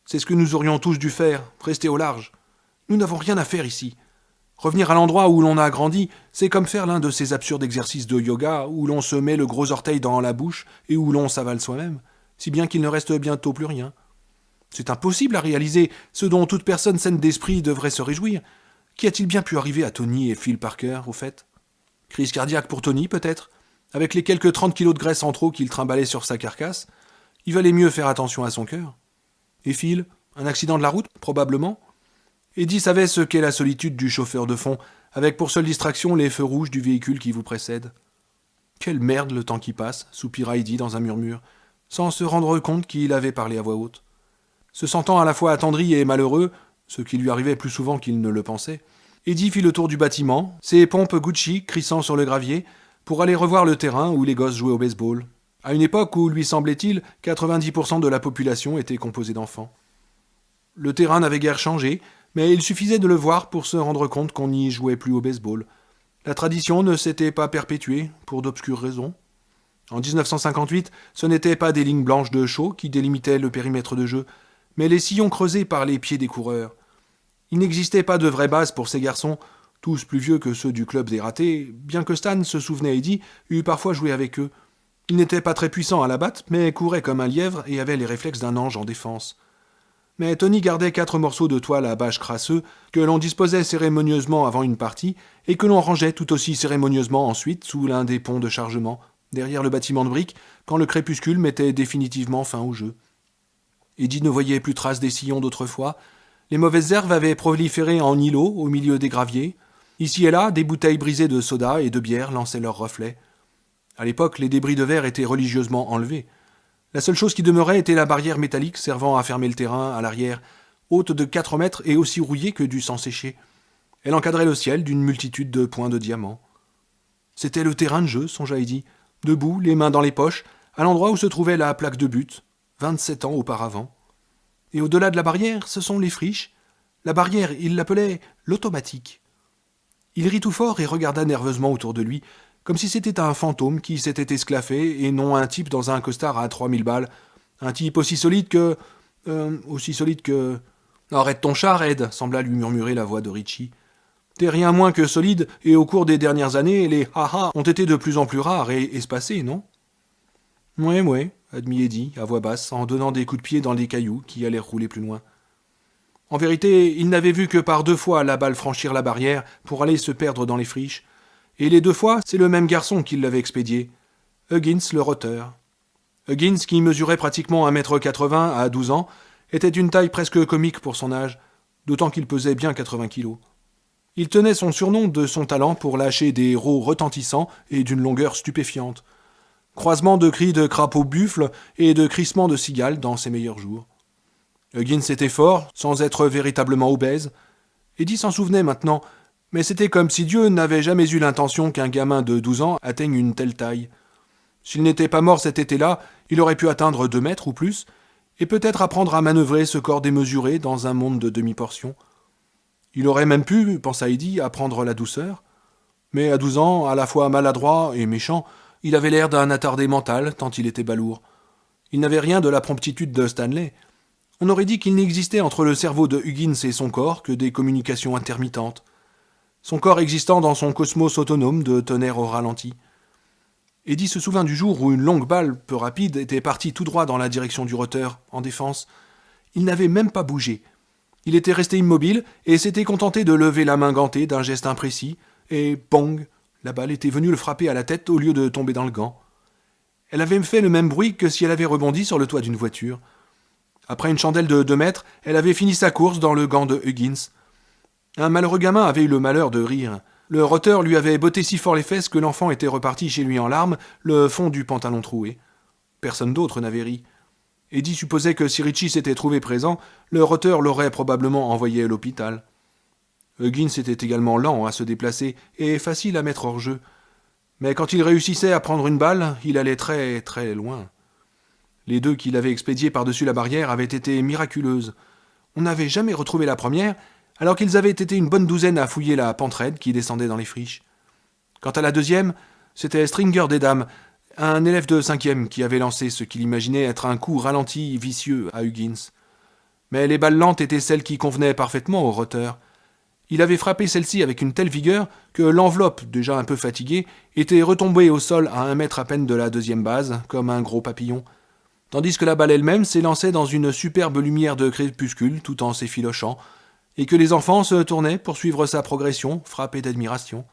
C'est ce que nous aurions tous dû faire, rester au large. Nous n'avons rien à faire ici. Revenir à l'endroit où l'on a grandi, c'est comme faire l'un de ces absurdes exercices de yoga où l'on se met le gros orteil dans la bouche et où l'on s'avale soi-même, si bien qu'il ne reste bientôt plus rien. C'est impossible à réaliser, ce dont toute personne saine d'esprit devrait se réjouir. Qu'y a-t-il bien pu arriver à Tony et Phil Parker, au fait? Crise cardiaque pour Tony, peut-être? Avec les quelques 30 kilos de graisse en trop qu'il trimballait sur sa carcasse, il valait mieux faire attention à son cœur. Et Phil? Un accident de la route, probablement? Eddie savait ce qu'est la solitude du chauffeur de fond, avec pour seule distraction les feux rouges du véhicule qui vous précède. Quelle merde le temps qui passe, soupira Eddie dans un murmure, sans se rendre compte qu'il avait parlé à voix haute. Se sentant à la fois attendri et malheureux, ce qui lui arrivait plus souvent qu'il ne le pensait, Eddie fit le tour du bâtiment, ses pompes Gucci crissant sur le gravier, pour aller revoir le terrain où les gosses jouaient au baseball, à une époque où, lui semblait-il, 90% de la population était composée d'enfants. Le terrain n'avait guère changé, mais il suffisait de le voir pour se rendre compte qu'on n'y jouait plus au baseball. La tradition ne s'était pas perpétuée, pour d'obscures raisons. En 1958, ce n'étaient pas des lignes blanches de chaux qui délimitaient le périmètre de jeu, mais les sillons creusés par les pieds des coureurs. Il n'existait pas de vraie base pour ces garçons, tous plus vieux que ceux du club des ratés, bien que Stan, se souvenait Eddie, eût parfois joué avec eux. Il n'était pas très puissant à la batte, mais courait comme un lièvre et avait les réflexes d'un ange en défense. Mais Tony gardait 4 morceaux de toile à bâche crasseux que l'on disposait cérémonieusement avant une partie et que l'on rangeait tout aussi cérémonieusement ensuite sous l'un des ponts de chargement, derrière le bâtiment de briques, quand le crépuscule mettait définitivement fin au jeu. Eddie ne voyait plus trace des sillons d'autrefois. Les mauvaises herbes avaient proliféré en îlots au milieu des graviers. Ici et là, des bouteilles brisées de soda et de bière lançaient leurs reflets. À l'époque, les débris de verre étaient religieusement enlevés. La seule chose qui demeurait était la barrière métallique servant à fermer le terrain à l'arrière, haute de 4 mètres et aussi rouillée que du sang séché. Elle encadrait le ciel d'une multitude de points de diamants. C'était le terrain de jeu, songea Eddie, debout, les mains dans les poches, à l'endroit où se trouvait la plaque de but, 27 ans auparavant. Et au-delà de la barrière, ce sont les friches. La barrière, il l'appelait l'automatique. Il rit tout fort et regarda nerveusement autour de lui, comme si c'était un fantôme qui s'était esclaffé et non un type dans un costard à 3000 balles. Un type aussi solide que... Arrête ton char, Ed, sembla lui murmurer la voix de Richie. T'es rien moins que solide, et au cours des dernières années, les ha-ha ont été de plus en plus rares et espacés, non? Ouais, admit Eddie, à voix basse, en donnant des coups de pied dans les cailloux qui allaient rouler plus loin. En vérité, il n'avait vu que par 2 fois la balle franchir la barrière pour aller se perdre dans les friches. Et les 2 fois, c'est le même garçon qui l'avait expédié. Huggins, le roteur. Huggins, qui mesurait pratiquement 1m80 à 12 ans, était d'une taille presque comique pour son âge, d'autant qu'il pesait bien 80 kilos. Il tenait son surnom de son talent pour lâcher des rots retentissants et d'une longueur stupéfiante. Croisement de cris de crapauds buffles et de crissements de cigales dans ses meilleurs jours. Huggins était fort, sans être véritablement obèse. Eddie s'en souvenait maintenant, mais c'était comme si Dieu n'avait jamais eu l'intention qu'un gamin de 12 ans atteigne une telle taille. S'il n'était pas mort cet été-là, il aurait pu atteindre 2 mètres ou plus, et peut-être apprendre à manœuvrer ce corps démesuré dans un monde de demi-portions. Il aurait même pu, pensa Eddie, apprendre la douceur. Mais à 12 ans, à la fois maladroit et méchant, il avait l'air d'un attardé mental, tant il était balourd. Il n'avait rien de la promptitude de Stanley. On aurait dit qu'il n'existait entre le cerveau de Huggins et son corps que des communications intermittentes. Son corps existant dans son cosmos autonome de tonnerre au ralenti. Eddie se souvint du jour où une longue balle, peu rapide, était partie tout droit dans la direction du roteur, en défense. Il n'avait même pas bougé. Il était resté immobile et s'était contenté de lever la main gantée d'un geste imprécis, et pong, la balle était venue le frapper à la tête au lieu de tomber dans le gant. Elle avait fait le même bruit que si elle avait rebondi sur le toit d'une voiture. Après une chandelle de 2 mètres, elle avait fini sa course dans le gant de Huggins. Un malheureux gamin avait eu le malheur de rire. Le roteur lui avait botté si fort les fesses que l'enfant était reparti chez lui en larmes, le fond du pantalon troué. Personne d'autre n'avait ri. Eddie supposait que si Richie s'était trouvé présent, le roteur l'aurait probablement envoyé à l'hôpital. Huggins était également lent à se déplacer et facile à mettre hors jeu. Mais quand il réussissait à prendre une balle, il allait très, très loin. Les 2 qu'il avait expédiées par-dessus la barrière avaient été miraculeuses. On n'avait jamais retrouvé la première, alors qu'ils avaient été une bonne douzaine à fouiller la pente raide qui descendait dans les friches. Quant à la deuxième, c'était Stringer des Dames, un élève de 5e qui avait lancé ce qu'il imaginait être un coup ralenti vicieux à Huggins. Mais les balles lentes étaient celles qui convenaient parfaitement au roteur. Il avait frappé celle-ci avec une telle vigueur que l'enveloppe, déjà un peu fatiguée, était retombée au sol à 1 mètre à peine de la 2e base, comme un gros papillon, tandis que la balle elle-même s'élançait dans une superbe lumière de crépuscule tout en s'effilochant, et que les enfants se tournaient pour suivre sa progression, frappés d'admiration.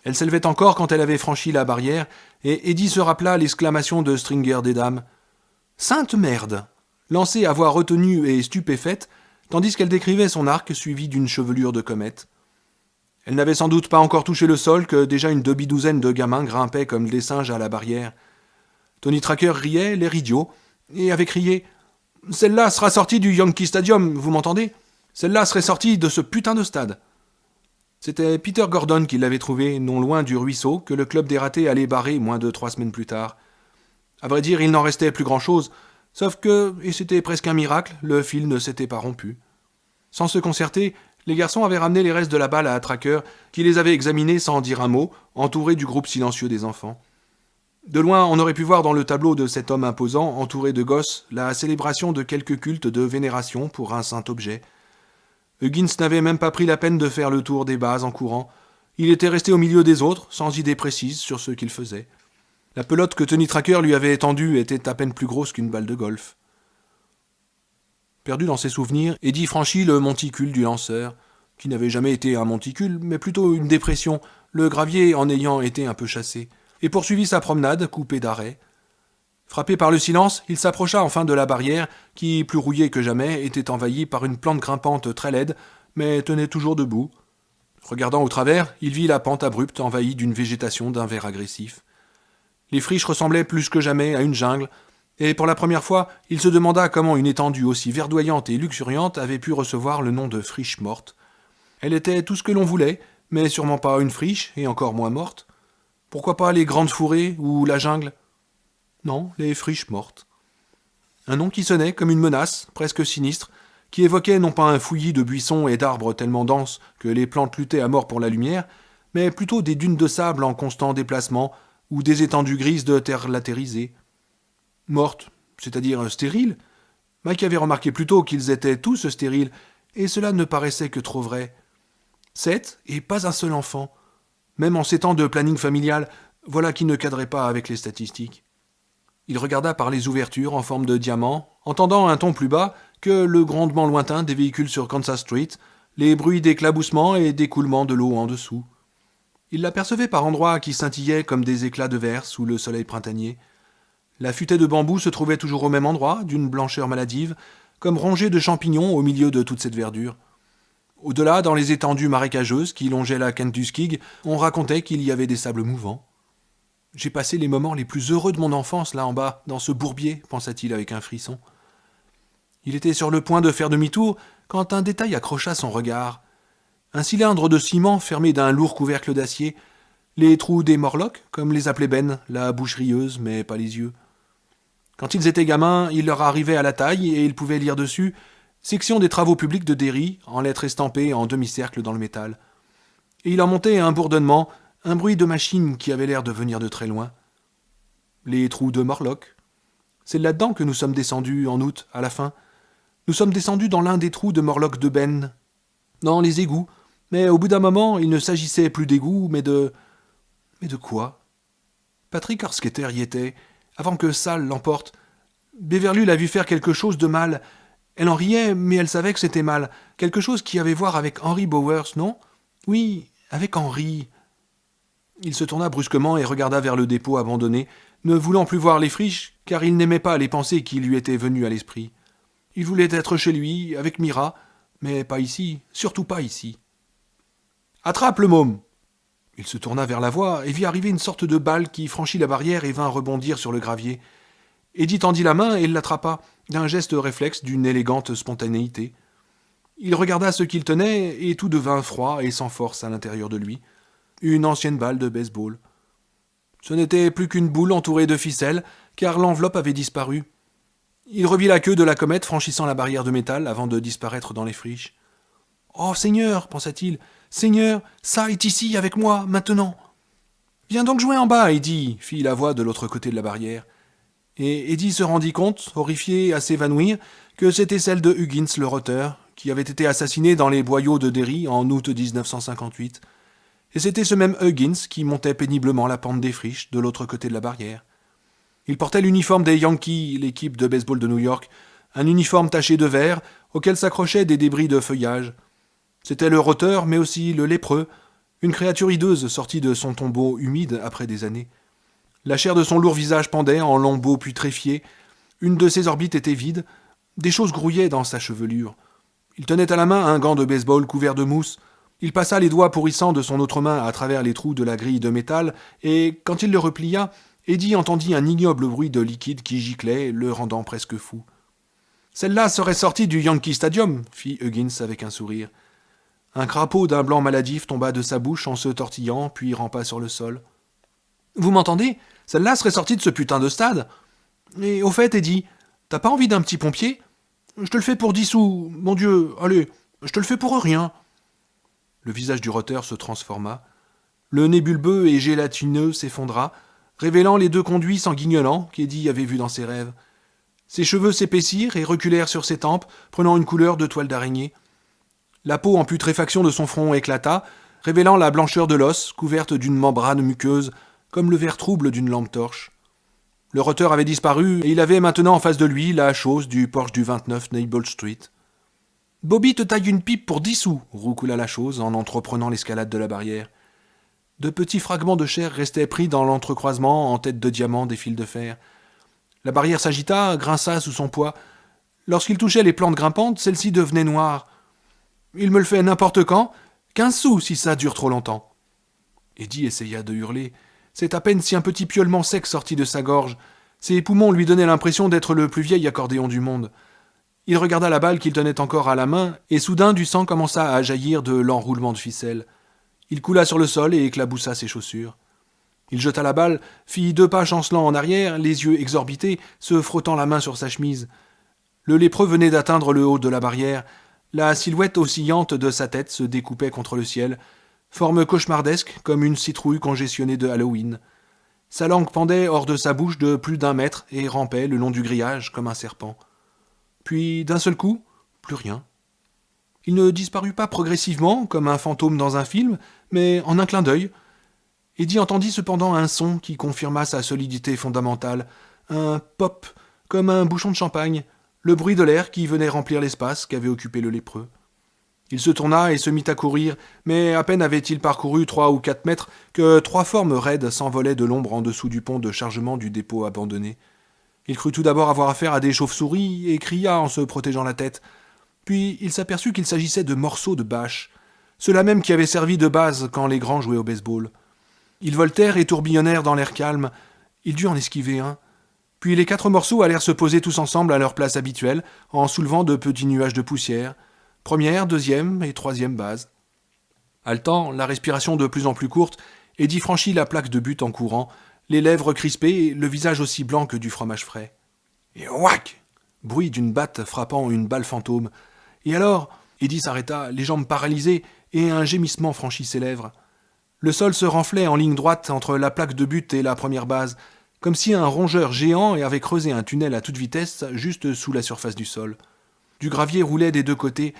Elle s'élevait encore quand elle avait franchi la barrière, et Eddie se rappela l'exclamation de Stringer des Dames. « Sainte merde !» lancée à voix retenue et stupéfaite, tandis qu'elle décrivait son arc suivi d'une chevelure de comète. Elle n'avait sans doute pas encore touché le sol que déjà une demi-douzaine de gamins grimpaient comme des singes à la barrière. Tony Tracker riait, l'air idiot, et avait crié « Celle-là sera sortie du Yankee Stadium, vous m'entendez ? Celle-là serait sortie de ce putain de stade !» C'était Peter Gordon qui l'avait trouvé, non loin du ruisseau, que le club des ratés allait barrer moins de 3 semaines plus tard. À vrai dire, il n'en restait plus grand-chose, sauf que, et c'était presque un miracle, le fil ne s'était pas rompu. Sans se concerter, les garçons avaient ramené les restes de la balle à Tracker, qui les avait examinés sans dire un mot, entourés du groupe silencieux des enfants. De loin, on aurait pu voir dans le tableau de cet homme imposant, entouré de gosses, la célébration de quelques cultes de vénération pour un saint objet. Huggins n'avait même pas pris la peine de faire le tour des bases en courant. Il était resté au milieu des autres, sans idée précise sur ce qu'il faisait. La pelote que Tony Tracker lui avait tendue était à peine plus grosse qu'une balle de golf. Perdu dans ses souvenirs, Eddie franchit le monticule du lanceur, qui n'avait jamais été un monticule, mais plutôt une dépression, le gravier en ayant été un peu chassé, et poursuivit sa promenade, coupée d'arrêts. Frappé par le silence, il s'approcha enfin de la barrière, qui, plus rouillée que jamais, était envahie par une plante grimpante très laide, mais tenait toujours debout. Regardant au travers, il vit la pente abrupte envahie d'une végétation d'un vert agressif. Les friches ressemblaient plus que jamais à une jungle, et pour la première fois, il se demanda comment une étendue aussi verdoyante et luxuriante avait pu recevoir le nom de friche morte. Elle était tout ce que l'on voulait, mais sûrement pas une friche, et encore moins morte. Pourquoi pas les grandes forêts ou la jungle ? Non, les friches mortes. Un nom qui sonnait comme une menace, presque sinistre, qui évoquait non pas un fouillis de buissons et d'arbres tellement denses que les plantes luttaient à mort pour la lumière, mais plutôt des dunes de sable en constant déplacement ou des étendues grises de terre latérisée. Mortes, c'est-à-dire stériles. Mike avait remarqué plus tôt qu'ils étaient tous stériles, et cela ne paraissait que trop vrai. 7 et pas un seul enfant. Même en ces temps de planning familial, voilà qui ne cadrait pas avec les statistiques. Il regarda par les ouvertures en forme de diamant, entendant un ton plus bas que le grondement lointain des véhicules sur Kansas Street, les bruits d'éclaboussement et d'écoulement de l'eau en dessous. Il l'apercevait par endroits qui scintillaient comme des éclats de verre sous le soleil printanier. La futaie de bambou se trouvait toujours au même endroit, d'une blancheur maladive, comme rongée de champignons au milieu de toute cette verdure. Au-delà, dans les étendues marécageuses qui longeaient la Kentuskig, on racontait qu'il y avait des sables mouvants. « J'ai passé les moments les plus heureux de mon enfance là en bas, dans ce bourbier, pensa-t-il avec un frisson. Il était sur le point de faire demi-tour quand un détail accrocha son regard. Un cylindre de ciment fermé d'un lourd couvercle d'acier, les trous des Morlocks, comme les appelait Ben, la bouche rieuse mais pas les yeux. Quand ils étaient gamins, il leur arrivait à la taille et ils pouvaient lire dessus « Section des travaux publics de Derry » en lettres estampées en demi-cercle dans le métal. Et il en montait un bourdonnement, un bruit de machine qui avait l'air de venir de très loin. Les trous de Morlock. C'est là-dedans que nous sommes descendus en août, à la fin. Nous sommes descendus dans l'un des trous de Morlock de Ben. Dans les égouts. Mais au bout d'un moment, il ne s'agissait plus d'égouts, mais de... Mais de quoi ? Patrick Horsketer y était, avant que Sal l'emporte. Beverly l'a vu faire quelque chose de mal. Elle en riait, mais elle savait que c'était mal. Quelque chose qui avait à voir avec Henry Bowers, non ? Oui, avec Henry. Il se tourna brusquement et regarda vers le dépôt abandonné, ne voulant plus voir les friches, car il n'aimait pas les pensées qui lui étaient venues à l'esprit. Il voulait être chez lui, avec Mira, mais pas ici, surtout pas ici. « Attrape le môme !» Il se tourna vers la voie et vit arriver une sorte de balle qui franchit la barrière et vint rebondir sur le gravier. Eddie tendit la main et l'attrapa, d'un geste réflexe d'une élégante spontanéité. Il regarda ce qu'il tenait et tout devint froid et sans force à l'intérieur de lui. Une ancienne balle de baseball. Ce n'était plus qu'une boule entourée de ficelles, car l'enveloppe avait disparu. Il revit la queue de la comète franchissant la barrière de métal avant de disparaître dans les friches. « Oh, Seigneur !» pensa-t-il. « Seigneur, ça est ici avec moi, maintenant !»« Viens donc jouer en bas, Eddie !» fit la voix de l'autre côté de la barrière. Et Eddie se rendit compte, horrifié à s'évanouir, que c'était celle de Huggins le roteur, qui avait été assassiné dans les boyaux de Derry en août 1958. Et c'était ce même Huggins qui montait péniblement la pente des friches de l'autre côté de la barrière. Il portait l'uniforme des Yankees, l'équipe de baseball de New York, un uniforme taché de vert auquel s'accrochaient des débris de feuillage. C'était le roteur, mais aussi le lépreux, une créature hideuse sortie de son tombeau humide après des années. La chair de son lourd visage pendait en lambeaux putréfiés, une de ses orbites était vide, des choses grouillaient dans sa chevelure. Il tenait à la main un gant de baseball couvert de mousse. Il passa les doigts pourrissants de son autre main à travers les trous de la grille de métal, et, quand il le replia, Eddie entendit un ignoble bruit de liquide qui giclait, le rendant presque fou. « Celle-là serait sortie du Yankee Stadium », fit Huggins avec un sourire. Un crapaud d'un blanc maladif tomba de sa bouche en se tortillant, puis rampa sur le sol. « Vous m'entendez ? Celle-là serait sortie de ce putain de stade. Et au fait, Eddie, t'as pas envie d'un petit pompier ? Je te le fais pour 10 sous, mon Dieu, allez, je te le fais pour rien. » Le visage du roteur se transforma. Le nez bulbeux et gélatineux s'effondra, révélant les deux conduits sanguignolants qu'Eddie avait vus dans ses rêves. Ses cheveux s'épaissirent et reculèrent sur ses tempes, prenant une couleur de toile d'araignée. La peau en putréfaction de son front éclata, révélant la blancheur de l'os, couverte d'une membrane muqueuse, comme le vert trouble d'une lampe torche. Le roteur avait disparu, et il avait maintenant en face de lui la chose du Porsche du 29 Neighbor Street. « Bobby te taille une pipe pour 10 sous !» roucoula la chose en entreprenant l'escalade de la barrière. De petits fragments de chair restaient pris dans l'entrecroisement en tête de diamant des fils de fer. La barrière s'agita, grinça sous son poids. Lorsqu'il touchait les plantes grimpantes, celles-ci devenaient noires. Il me le fait n'importe quand, 15 sous si ça dure trop longtemps. Eddie essaya de hurler. C'est à peine si un petit piaulement sec sortit de sa gorge. Ses poumons lui donnaient l'impression d'être le plus vieil accordéon du monde. Il regarda la balle qu'il tenait encore à la main, et soudain du sang commença à jaillir de l'enroulement de ficelle. Il coula sur le sol et éclaboussa ses chaussures. Il jeta la balle, fit 2 pas chancelant en arrière, les yeux exorbités, se frottant la main sur sa chemise. Le lépreux venait d'atteindre le haut de la barrière. La silhouette oscillante de sa tête se découpait contre le ciel, forme cauchemardesque comme une citrouille congestionnée de Halloween. Sa langue pendait hors de sa bouche de plus d'1 mètre et rampait le long du grillage comme un serpent. Puis, d'un seul coup, plus rien. Il ne disparut pas progressivement, comme un fantôme dans un film, mais en un clin d'œil. Eddie entendit cependant un son qui confirma sa solidité fondamentale, un pop, comme un bouchon de champagne, le bruit de l'air qui venait remplir l'espace qu'avait occupé le lépreux. Il se tourna et se mit à courir, mais à peine avait-il parcouru 3 ou 4 mètres que 3 formes raides s'envolaient de l'ombre en dessous du pont de chargement du dépôt abandonné. Il crut tout d'abord avoir affaire à des chauves-souris et cria en se protégeant la tête. Puis il s'aperçut qu'il s'agissait de morceaux de bâche, ceux-là même qui avaient servi de base quand les grands jouaient au baseball. Ils voltèrent et tourbillonnèrent dans l'air calme. Il dut en esquiver un. Puis les 4 morceaux allèrent se poser tous ensemble à leur place habituelle, en soulevant de petits nuages de poussière. 1re, 2e et 3e base. Haletant, la respiration de plus en plus courte, Eddie franchit la plaque de but en courant, les lèvres crispées, le visage aussi blanc que du fromage frais. Et whack! Bruit d'une batte frappant une balle fantôme. Et alors, Eddie s'arrêta, les jambes paralysées, et un gémissement franchit ses lèvres. Le sol se renflait en ligne droite entre la plaque de but et la 1re base, comme si un rongeur géant avait creusé un tunnel à toute vitesse juste sous la surface du sol. Du gravier roulait des 2 côtés.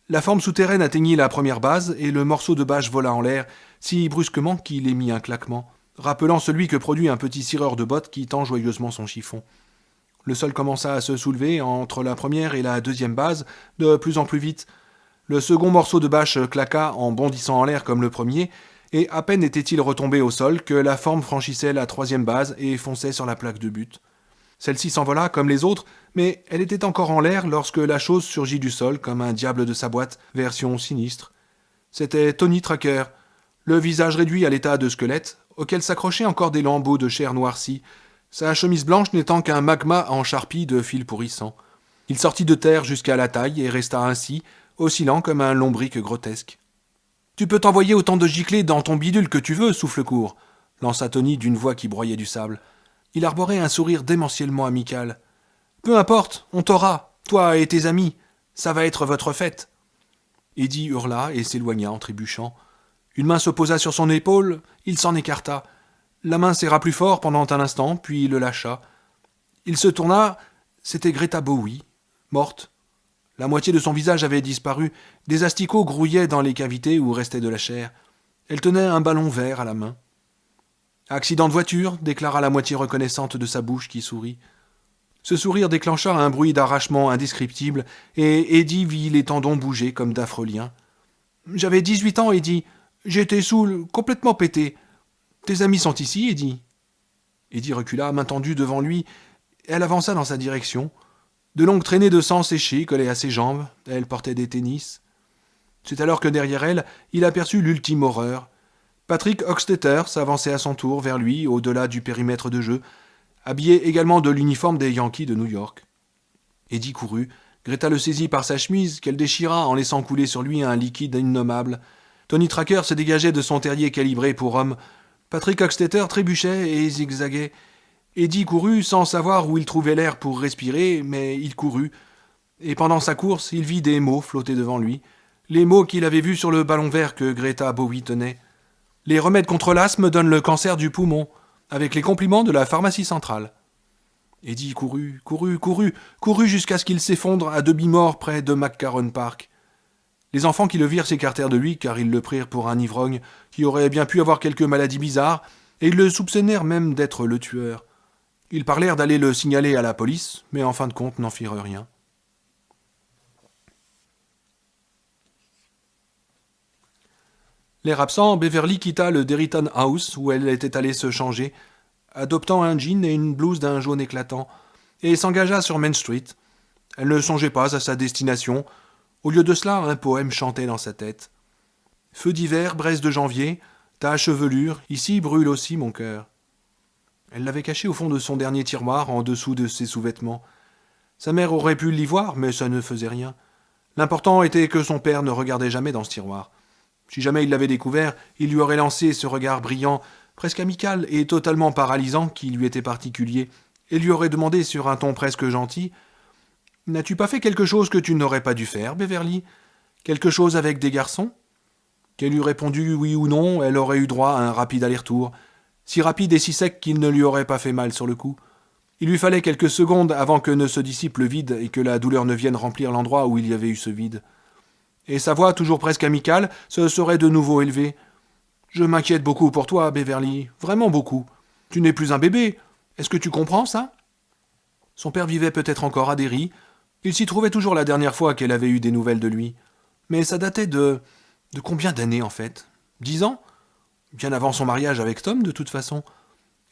La forme souterraine atteignit la 1re base et le morceau de bâche vola en l'air, si brusquement qu'il émit un claquement, rappelant celui que produit un petit cireur de bottes qui tend joyeusement son chiffon. Le sol commença à se soulever entre la 1re et la 2e base, de plus en plus vite. Le second morceau de bâche claqua en bondissant en l'air comme le premier, et à peine était-il retombé au sol que la forme franchissait la 3e base et fonçait sur la plaque de but. Celle-ci s'envola comme les autres, mais elle était encore en l'air lorsque la chose surgit du sol comme un diable de sa boîte, version sinistre. C'était Tony Tracker, le visage réduit à l'état de squelette, auquel s'accrochaient encore des lambeaux de chair noircie, sa chemise blanche n'étant qu'un magma en charpie de fils pourrissants. Il sortit de terre jusqu'à la taille et resta ainsi, oscillant comme un lombric grotesque. « Tu peux t'envoyer autant de giclées dans ton bidule que tu veux, souffle-court !» lança Tony d'une voix qui broyait du sable. Il arborait un sourire démentiellement amical. « Peu importe, on t'aura, toi et tes amis. Ça va être votre fête. » Eddie hurla et s'éloigna en trébuchant. Une main se posa sur son épaule, il s'en écarta. La main serra plus fort pendant un instant, puis le lâcha. Il se tourna, c'était Greta Bowie, morte. La moitié de son visage avait disparu, des asticots grouillaient dans les cavités où restait de la chair. Elle tenait un ballon vert à la main. « Accident de voiture » déclara la moitié reconnaissante de sa bouche qui sourit. Ce sourire déclencha un bruit d'arrachement indescriptible, et Eddie vit les tendons bouger comme d'affreux liens. « J'avais 18 ans, Eddie. J'étais saoul, complètement pété. Tes amis sont ici, Eddie ?» Eddie recula, main tendue devant lui. Elle avança dans sa direction. De longues traînées de sang séché collaient à ses jambes. Elle portait des tennis. C'est alors que derrière elle, il aperçut l'ultime horreur. Patrick Hochstetter s'avançait à son tour vers lui, au-delà du périmètre de jeu, habillé également de l'uniforme des Yankees de New York. Eddie courut. Greta le saisit par sa chemise, qu'elle déchira en laissant couler sur lui un liquide innommable. Tony Tracker se dégageait de son terrier calibré pour homme. Patrick Hochstetter trébuchait et zigzaguait. Eddie courut sans savoir où il trouvait l'air pour respirer, mais il courut. Et pendant sa course, il vit des mots flotter devant lui. Les mots qu'il avait vus sur le ballon vert que Greta Bowie tenait. Les remèdes contre l'asthme donnent le cancer du poumon, avec les compliments de la pharmacie centrale. Eddie courut jusqu'à ce qu'il s'effondre à demi-mort près de McCarron Park. Les enfants qui le virent s'écartèrent de lui car ils le prirent pour un ivrogne qui aurait bien pu avoir quelques maladies bizarres, et ils le soupçonnèrent même d'être le tueur. Ils parlèrent d'aller le signaler à la police, mais en fin de compte n'en firent rien. L'air absent, Beverly quitta le Derryton House où elle était allée se changer, adoptant un jean et une blouse d'un jaune éclatant, et s'engagea sur Main Street. Elle ne songeait pas à sa destination. Au lieu de cela, un poème chantait dans sa tête. Feu d'hiver, braise de janvier, ta chevelure, ici brûle aussi mon cœur. Elle l'avait caché au fond de son dernier tiroir, en dessous de ses sous-vêtements. Sa mère aurait pu l'y voir, mais ça ne faisait rien. L'important était que son père ne regardait jamais dans ce tiroir. Si jamais il l'avait découvert, il lui aurait lancé ce regard brillant, presque amical et totalement paralysant qui lui était particulier, et lui aurait demandé sur un ton presque gentil « N'as-tu pas fait quelque chose que tu n'aurais pas dû faire, Beverly? Quelque chose avec des garçons ?» Qu'elle eût répondu oui ou non, elle aurait eu droit à un rapide aller-retour, si rapide et si sec qu'il ne lui aurait pas fait mal sur le coup. Il lui fallait quelques secondes avant que ne se dissipe le vide et que la douleur ne vienne remplir l'endroit où il y avait eu ce vide. Et sa voix, toujours presque amicale, se serait de nouveau élevée. « Je m'inquiète beaucoup pour toi, Beverly, vraiment beaucoup. Tu n'es plus un bébé. Est-ce que tu comprends ça ?» Son père vivait peut-être encore à Derry. Il s'y trouvait toujours la dernière fois qu'elle avait eu des nouvelles de lui. Mais ça datait de combien d'années, en fait? 10 ans? Bien avant son mariage avec Tom, de toute façon.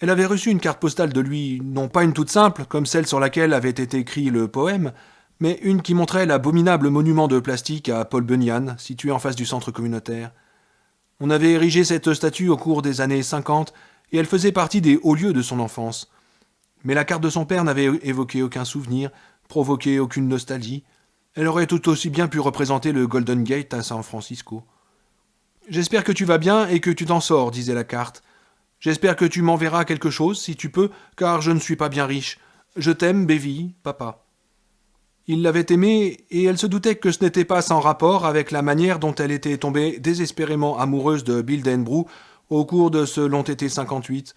Elle avait reçu une carte postale de lui, non pas une toute simple, comme celle sur laquelle avait été écrit le poème, mais une qui montrait l'abominable monument de plastique à Paul Bunyan, situé en face du centre communautaire. On avait érigé cette statue au cours des années 50, et elle faisait partie des hauts lieux de son enfance. Mais la carte de son père n'avait évoqué aucun souvenir, provoqué aucune nostalgie. Elle aurait tout aussi bien pu représenter le Golden Gate à San Francisco. « J'espère que tu vas bien et que tu t'en sors, disait la carte. J'espère que tu m'enverras quelque chose, si tu peux, car je ne suis pas bien riche. Je t'aime, Bévy, papa. » Il l'avait aimée, et elle se doutait que ce n'était pas sans rapport avec la manière dont elle était tombée désespérément amoureuse de Bill Denbrough au cours de ce long été 58.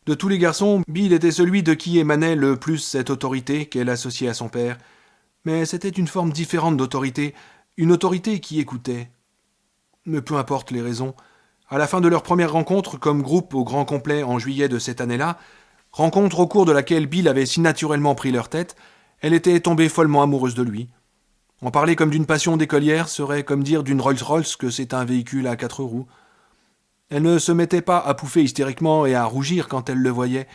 De tous les garçons, Bill était celui de qui émanait le plus cette autorité qu'elle associait à son père. Mais c'était une forme différente d'autorité, une autorité qui écoutait. Mais peu importe les raisons. À la fin de leur première rencontre comme groupe au grand complet en juillet de cette année-là, rencontre au cours de laquelle Bill avait si naturellement pris leur tête, elle était tombée follement amoureuse de lui. En parler comme d'une passion d'écolière serait comme dire d'une Rolls-Royce que c'est un véhicule à 4 roues. Elle ne se mettait pas à pouffer hystériquement et à rougir quand elle le voyait.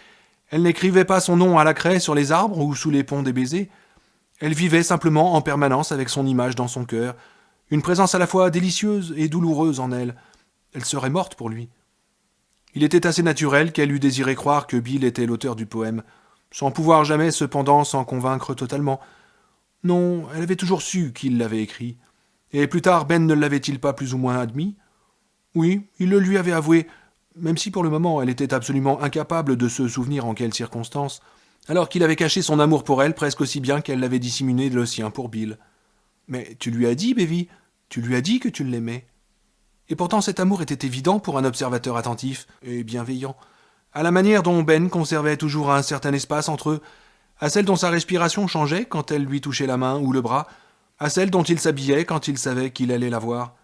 Elle n'écrivait pas son nom à la craie sur les arbres ou sous les ponts des baisers. Elle vivait simplement en permanence avec son image dans son cœur, une présence à la fois délicieuse et douloureuse en elle. Elle serait morte pour lui. Il était assez naturel qu'elle eût désiré croire que Bill était l'auteur du poème, sans pouvoir jamais cependant s'en convaincre totalement. Non, elle avait toujours su qu'il l'avait écrit. Et plus tard, Ben ne l'avait-il pas plus ou moins admis? Oui, il le lui avait avoué, même si pour le moment elle était absolument incapable de se souvenir en quelles circonstances, alors qu'il avait caché son amour pour elle presque aussi bien qu'elle l'avait dissimulé le sien pour Bill. Mais tu lui as dit, Bévy, tu lui as dit que tu l'aimais. Et pourtant cet amour était évident pour un observateur attentif et bienveillant, à la manière dont Ben conservait toujours un certain espace entre eux, à celle dont sa respiration changeait quand elle lui touchait la main ou le bras, à celle dont il s'habillait quand il savait qu'il allait la voir.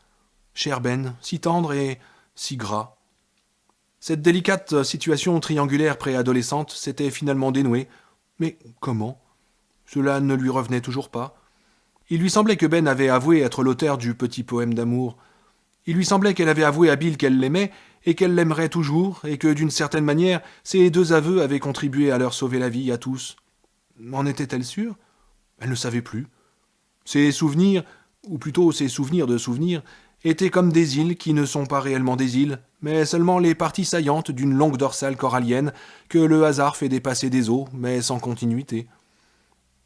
Cher Ben, si tendre et si gras. Cette délicate situation triangulaire préadolescente s'était finalement dénouée. Mais comment? Cela ne lui revenait toujours pas. Il lui semblait que Ben avait avoué être l'auteur du petit poème d'amour. Il lui semblait qu'elle avait avoué à Bill qu'elle l'aimait et qu'elle l'aimerait toujours, et que d'une certaine manière, ces deux aveux avaient contribué à leur sauver la vie à tous. En était-elle sûre? Elle ne savait plus. Ses souvenirs, ou plutôt ses souvenirs de souvenirs, étaient comme des îles qui ne sont pas réellement des îles, mais seulement les parties saillantes d'une longue dorsale corallienne que le hasard fait dépasser des eaux, mais sans continuité.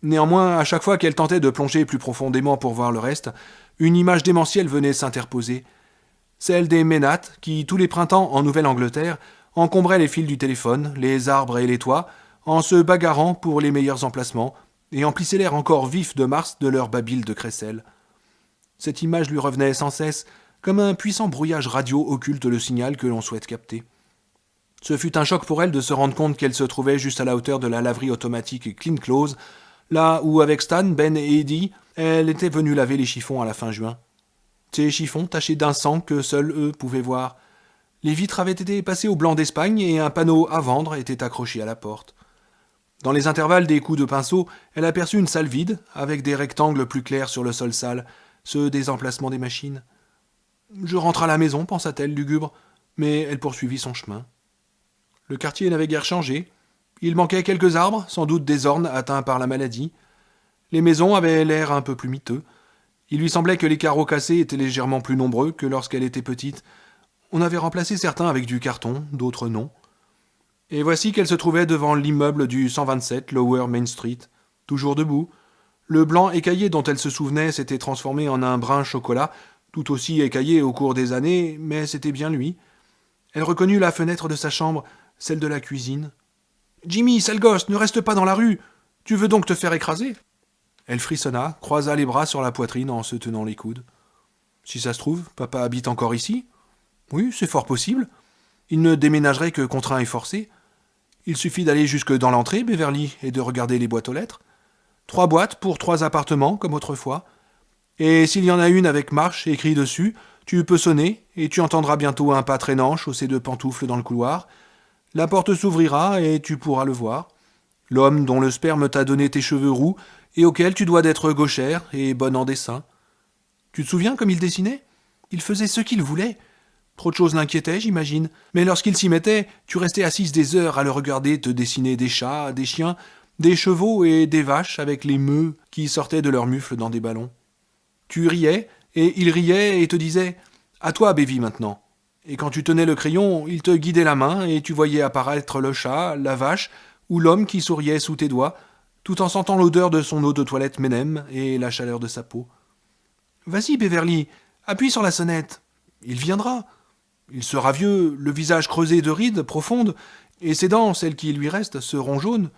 Néanmoins, à chaque fois qu'elle tentait de plonger plus profondément pour voir le reste, une image démentielle venait s'interposer. Celle des Ménates, qui, tous les printemps en Nouvelle-Angleterre, encombraient les fils du téléphone, les arbres et les toits, en se bagarrant pour les meilleurs emplacements, et emplissaient l'air encore vif de mars de leur babil de crécelle. Cette image lui revenait sans cesse, comme un puissant brouillage radio occulte le signal que l'on souhaite capter. Ce fut un choc pour elle de se rendre compte qu'elle se trouvait juste à la hauteur de la laverie automatique Clean Clothes, là où, avec Stan, Ben et Eddie, elle était venue laver les chiffons à la fin juin. Ces chiffons tachés d'un sang que seuls eux pouvaient voir. Les vitres avaient été passées au blanc d'Espagne et un panneau à vendre était accroché à la porte. Dans les intervalles des coups de pinceau, elle aperçut une salle vide, avec des rectangles plus clairs sur le sol sale, ceux des emplacements des machines. Je rentre à la maison, pensa-t-elle lugubre, mais elle poursuivit son chemin. Le quartier n'avait guère changé. Il manquait quelques arbres, sans doute des ornes atteints par la maladie. Les maisons avaient l'air un peu plus miteux. Il lui semblait que les carreaux cassés étaient légèrement plus nombreux que lorsqu'elle était petite. On avait remplacé certains avec du carton, d'autres non. Et voici qu'elle se trouvait devant l'immeuble du 127 Lower Main Street, toujours debout. Le blanc écaillé dont elle se souvenait s'était transformé en un brun chocolat, tout aussi écaillé au cours des années, mais c'était bien lui. Elle reconnut la fenêtre de sa chambre, celle de la cuisine. « Jimmy, sale gosse, ne reste pas dans la rue. Tu veux donc te faire écraser ?» Elle frissonna, croisa les bras sur la poitrine en se tenant les coudes. « Si ça se trouve, papa habite encore ici ? Oui, c'est fort possible. Il ne déménagerait que contraint et forcé. Il suffit d'aller jusque dans l'entrée, Beverly, et de regarder les boîtes aux lettres. 3 boîtes pour 3 appartements, comme autrefois. Et s'il y en a une avec marche écrit dessus, tu peux sonner, et tu entendras bientôt un pas traînant chaussé de pantoufles dans le couloir. La porte s'ouvrira, et tu pourras le voir. L'homme dont le sperme t'a donné tes cheveux roux, et auquel tu dois d'être gauchère et bonne en dessin. Tu te souviens comme il dessinait ? Il faisait ce qu'il voulait. Trop de choses l'inquiétaient, j'imagine. Mais lorsqu'il s'y mettait, tu restais assise des heures à le regarder te dessiner des chats, des chiens, des chevaux et des vaches avec les meux qui sortaient de leurs mufles dans des ballons. Tu riais, et il riait et te disait « À toi, Bévy, maintenant ». Et quand tu tenais le crayon, il te guidait la main et tu voyais apparaître le chat, la vache ou l'homme qui souriait sous tes doigts, tout en sentant l'odeur de son eau de toilette Menem et la chaleur de sa peau. « Vas-y, Beverly, appuie sur la sonnette. Il viendra. Il sera vieux, le visage creusé de rides profondes, et ses dents, celles qui lui restent, seront jaunes.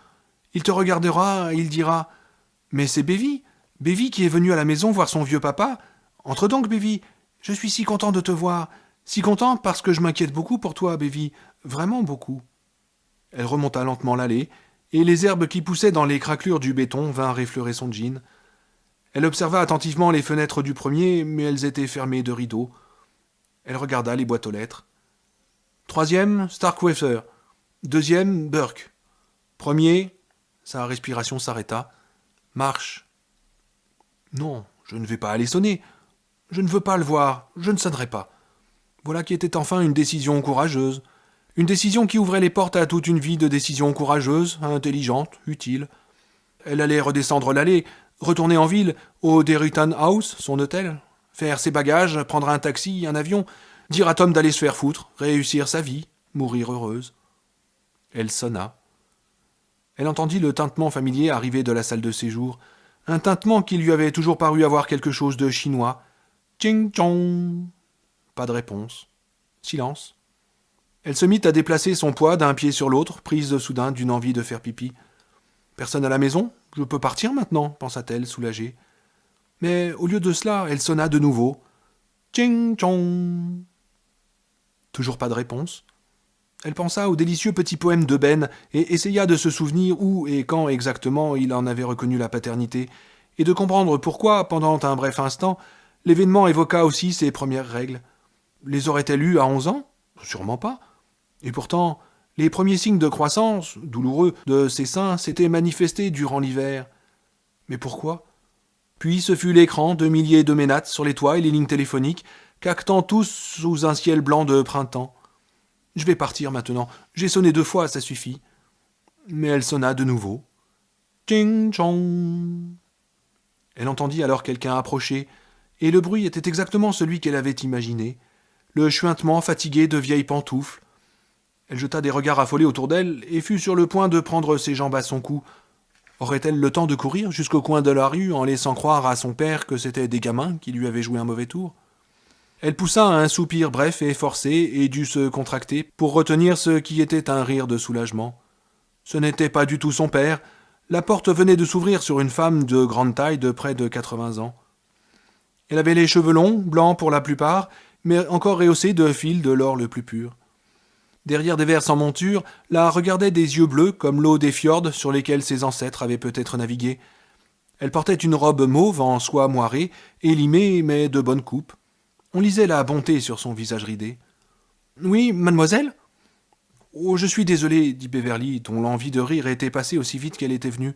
Il te regardera et il dira « Mais c'est Bévy, Bévy qui est venue à la maison voir son vieux papa. Entre donc, Bévy, je suis si content de te voir. Si content parce que je m'inquiète beaucoup pour toi, Bévy, vraiment beaucoup. » Elle remonta lentement l'allée, et les herbes qui poussaient dans les craquelures du béton vinrent effleurer son jean. Elle observa attentivement les fenêtres du premier, mais elles étaient fermées de rideaux. Elle regarda les boîtes aux lettres. 3e, Starkweather. 2e, Burke. 1er, sa respiration s'arrêta. Marche. Non, je ne vais pas aller sonner. Je ne veux pas le voir, je ne sonnerai pas. Voilà qui était enfin une décision courageuse. Une décision qui ouvrait les portes à toute une vie de décisions courageuses, intelligentes, utiles. Elle allait redescendre l'allée, retourner en ville, au Derryton House, son hôtel, faire ses bagages, prendre un taxi, un avion, dire à Tom d'aller se faire foutre, réussir sa vie, mourir heureuse. Elle sonna. Elle entendit le tintement familier arriver de la salle de séjour, un tintement qui lui avait toujours paru avoir quelque chose de chinois. Tching-tchong. Pas de réponse. Silence. Elle se mit à déplacer son poids d'un pied sur l'autre, prise soudain d'une envie de faire pipi. Personne à la maison ? Je peux partir maintenant, pensa-t-elle, soulagée. Mais au lieu de cela, elle sonna de nouveau. Tching-tchong. Toujours pas de réponse. Elle pensa au délicieux petit poème de Ben et essaya de se souvenir où et quand exactement il en avait reconnu la paternité, et de comprendre pourquoi, pendant un bref instant, l'événement évoqua aussi ses premières règles. Les aurait-elle eues à 11 ans ? Sûrement pas. Et pourtant, les premiers signes de croissance, douloureux, de ses seins s'étaient manifestés durant l'hiver. Mais pourquoi ? Puis ce fut l'écran de milliers de ménates sur les toits et les lignes téléphoniques, caquetant tous sous un ciel blanc de printemps. Je vais partir maintenant. J'ai sonné 2 fois, ça suffit. Mais elle sonna de nouveau. Ting-chong. Elle entendit alors quelqu'un approcher, et le bruit était exactement celui qu'elle avait imaginé. Le chuintement fatigué de vieilles pantoufles. Elle jeta des regards affolés autour d'elle et fut sur le point de prendre ses jambes à son cou. Aurait-elle le temps de courir jusqu'au coin de la rue en laissant croire à son père que c'étaient des gamins qui lui avaient joué un mauvais tour ? Elle poussa un soupir bref et forcé et dut se contracter pour retenir ce qui était un rire de soulagement. Ce n'était pas du tout son père. La porte venait de s'ouvrir sur une femme de grande taille de près de 80 ans. Elle avait les cheveux longs, blancs pour la plupart, mais encore rehaussés de fils de l'or le plus pur. Derrière des verres sans monture, la regardaient des yeux bleus comme l'eau des fjords sur lesquels ses ancêtres avaient peut-être navigué. Elle portait une robe mauve en soie moirée, élimée mais de bonne coupe. On lisait la bonté sur son visage ridé. « Oui, mademoiselle ?»« Oh, je suis désolé, dit Beverly, dont l'envie de rire était passée aussi vite qu'elle était venue.